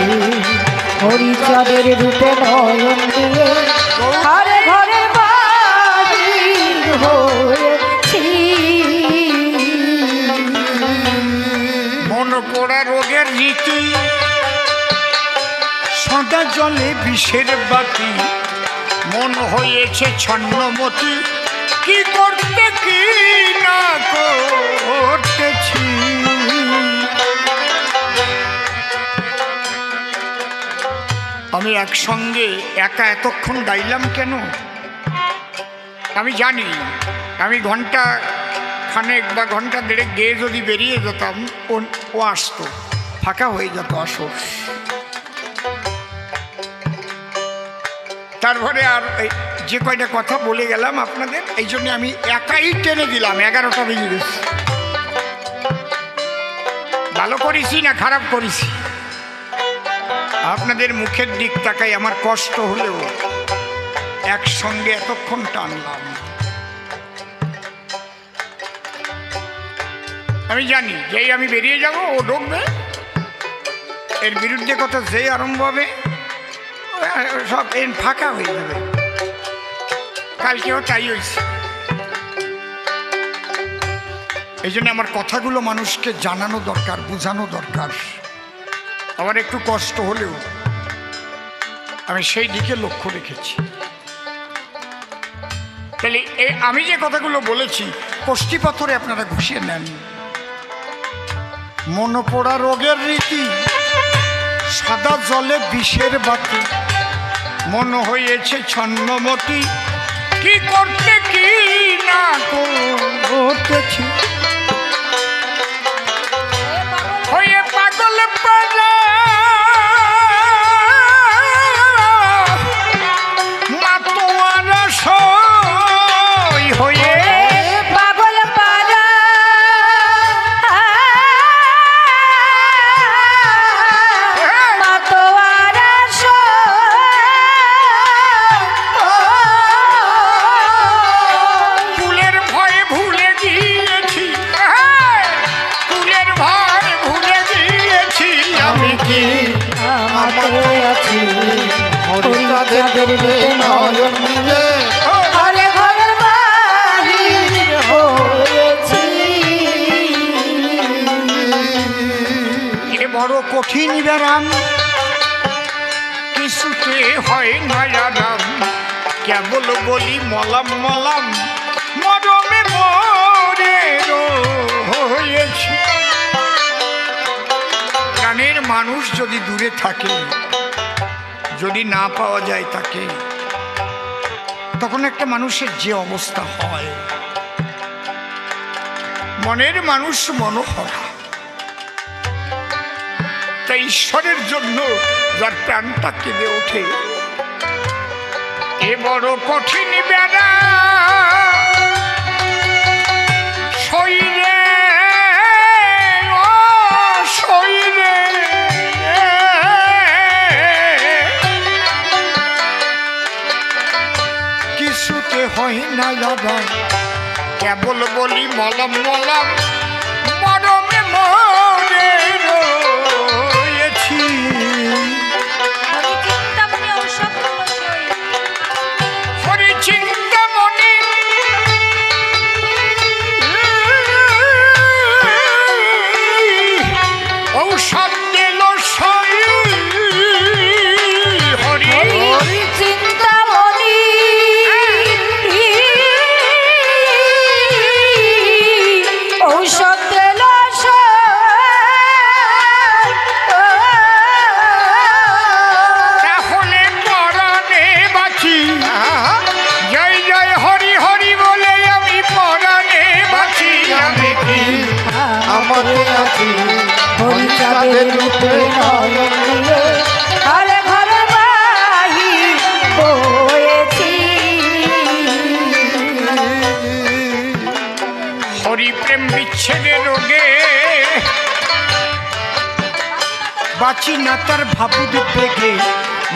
হরিচাঁদের রূপে নয়ন দিয়ে, ঘরে ঘরে বাহির হয়েছি। মন পোড়া রোগের রীতি, সদা জলে বিষের বাতি, মন হয়েছে ছন্নমতি, কি করতে কি না করতেছি। আমি একসঙ্গে একা এতক্ষণ গাইলাম কেন? আমি জানি আমি ঘন্টা খানেক বা ঘন্টা দেড়েক গেয়ে যদি বেরিয়ে যেতাম ও আসতো, ফাঁকা হয়ে যেত আসর। তারপরে আর যে কয়টা কথা বলে গেলাম আপনাদের, এই জন্য আমি একাই টেনে দিলাম, 11টা বেজে গেছে। ভালো করেছি না খারাপ করেছি? আপনাদের মুখের দিক তাকাই আমার কষ্ট হলেও একসঙ্গে এতক্ষণ টানলাম। আমি জানি যেই আমি বেরিয়ে যাব ও ঢুকবে, এর বিরুদ্ধে কথা যেই আরম্ভ হবে সব ফাঁকা হয়ে যাবে। কালকেও তাই হয়েছে। এই জন্য আমার কথাগুলো মানুষকে জানানো দরকার, বোঝানো দরকার। আমার একটু কষ্ট হলেও আমি সেই দিকে লক্ষ্য রেখেছি। তাহলে আমি যে কথাগুলো বলেছি কষ্টি পাথরে আপনারা ঘুষিয়ে নেন। মন পোড়া রোগের রীতি, সাদা জলে বিষের বাতি, মন হয়েছে ছন্নমতি, কি করতে কি না করতেছি। হয়ে পাগল পাগলা মাতোয়ারা সই হয়ে, পাগল পারা মাতোয়ারা কুলের ভয়ে ভুলে গিয়েছি, কুলের ভয়ে ভুলে গিয়েছি। আমি কি আমাতে আছি হরিচাঁদের রূপে নয়ন দিয়ে, ঘরে ঘরে বাহির হয়েছি। এ বড় কঠিন ব্যারাম, কিছুতে হয় না আরাম, কেবল বলি মলাম মলাম, মরমে মরে হয়েছি। প্রাণের মানুষ যদি দূরে থাকে, যদি না পাওয়া যায় তাকে, তখন একটা মানুষের যে অবস্থা হয়, মনের মানুষ মনোহরা। তাই ঈশ্বরের জন্য যার প্রাণটা কেঁদে ওঠে, এ বড় কঠিন বেড়া মলম মলম মরমে মরে রয়েছি। হরি চিন্তামণি ঔষধ দিল সই হরি হরি চিন্তামণি ঔষধ দিল তাহলে পরাণে বাঁচি জয় জয় হরি হরি বলে আমি পরাণে বাঁচি। আমি কি আমাকে আছি হরি চাঁদের রূপে নয়ন দিয়ে ঘরে ঘরে বাহি বয়েছি। হরি প্রেম বিচ্ছেদের রোগে বাঁচি না তার ভাবুদ বেগে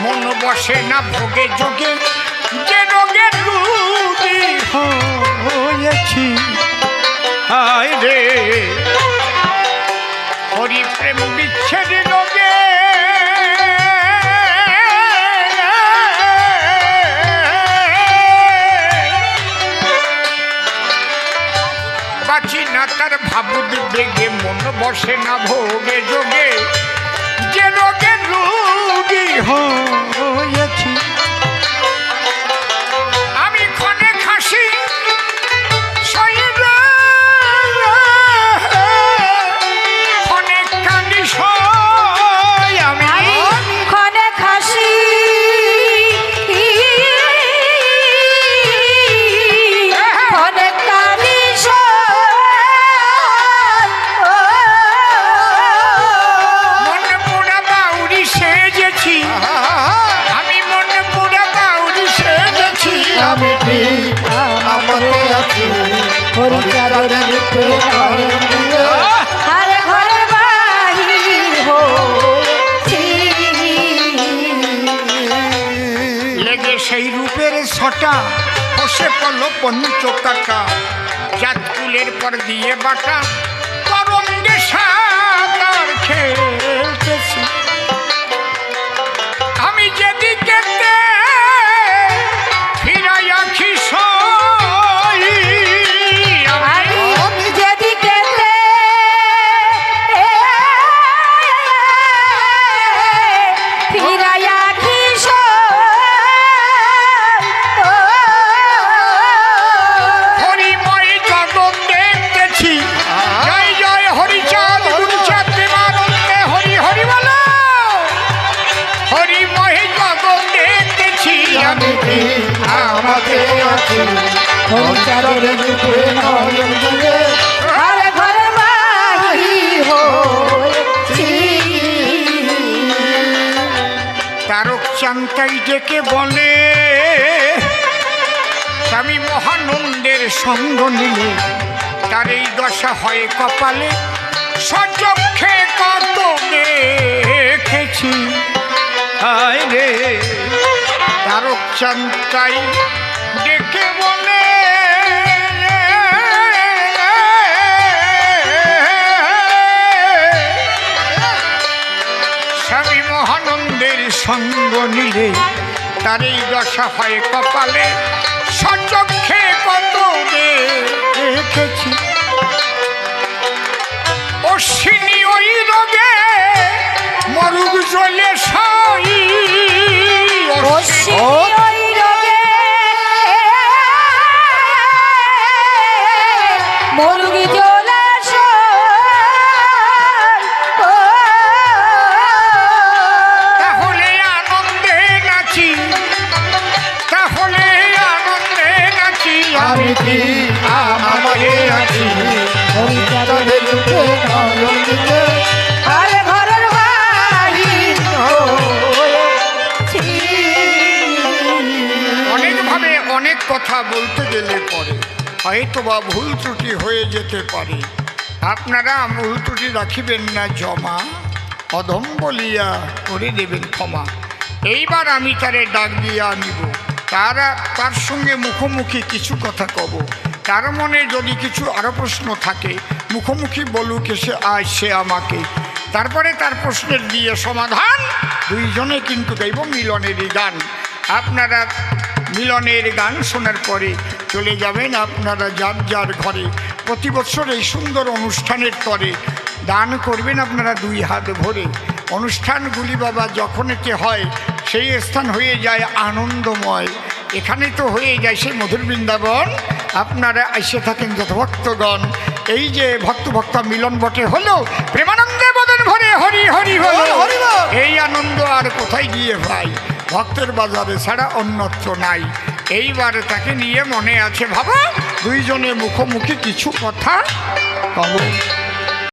মন বসে না ভোগে যোগে যে রোগের রুগী হয়েছি। হায় রে হরি প্রেম বিচ্ছেদের রোগে বাঁচি না তার ভাবুদ বেগে মন বসে না ভোগে যোগে যে রোগের রোগী হয়েছি। আমি ক্ষণে খাসি শরীর ক্ষণে কান্দি সই আমি ক্ষণে খাসি ক্ষণে কাঁদি মন পুরা বাউরি সেজেছি। আমি মন পুরা বাউরি সেজেছি। আমি আমাকে আছি হরি চাঁদের রূপে নয়ন দিয়ে ঘরে ঘরে বাহির হয়েছি। লেগে সেই রূপের ছটা বসে পড়ল পঞ্চকাটা জাতকুলের পর দিয়ে বাটা তরঙ্গে সাঁতার খেলতেছি। আমি যেদিকে ফিরাই আখি সই আমি যেদিকে ফিরাইয়া হরিময় জগৎ দেখতেছি। জয় জয় হরিচাঁদ গুরুচাঁদ প্রেমানন্দে হরি হরি বলো। হরিময় জগৎ দেখতেছি। আমি কি আমাকে আছি হরি চাঁদের রূপে নয়ন দিয়ে ঘরে ঘরে বাহির হয়েছি। তারক চান্তাই ডেকে বলে স্বামী মহানন্দের সঙ্গ নিলে তার এই দশা হয় কপালে সচক্ষে কত দেখেছি। হায় রে তারক চান্তাই ডেকে বলে স্বামী মহানন্দের সঙ্গ নিলে তার এই দশা হয় কপালে সচক্ষে কত দেখেছি। অশ্বিনী ওই রোগে মরুগ জলে সই ওই রোগে মরুগি তাহলে আনন্দে নাচি। তাহলে আনন্দে নাচি। আমি কি আমাকে আছি হরি চাঁদের রূপে নয়ন দিয়ে ঘরে ঘরের বাহির হয়েছি। অনেকভাবে অনেক কথা বলতে গেলে পরে হয়তো বা ভুল ত্রুটি হয়ে যেতে পারে। আপনারা ভুল ত্রুটি রাখিবেন না জমা অধম বলিয়া করে দেবেন ক্ষমা। এইবার আমি তারে ডাক দিয়ে আনিব তার সঙ্গে মুখোমুখি কিছু কথা কব। তার মনে যদি কিছু আরও প্রশ্ন থাকে মুখোমুখি বলুক এসে আজ সে আমাকে, তারপরে তার প্রশ্নের দিয়ে সমাধান দুইজনে কিন্তু গাইব মিলনেরই গান। আপনারা মিলনের গান শোনার পরে চলে যাবেন আপনারা যার যার ঘরে। প্রতি বছর এই সুন্দর অনুষ্ঠানের তরে দান করবেন আপনারা 2 হাত ভরে। অনুষ্ঠানগুলি বাবা যখন এতে হয় সেই স্থান হয়ে যায় আনন্দময়। এখানে তো হয়ে যায় সেই মধুর বৃন্দাবন। আপনারা এসে থাকেন যত ভক্তগণ। এই যে ভক্ত মিলন বটে হলো, প্রেমানন্দে বদন ভরে হরি হরি হলো। এই আনন্দ আর কোথায় গিয়ে ভাই, ভক্তের বাজারে ছাড়া অন্যত্র নাই। এইবার তাকে নিয়ে মনে আছে ভাবা দুইজনে মুখোমুখি কিছু কথা কব।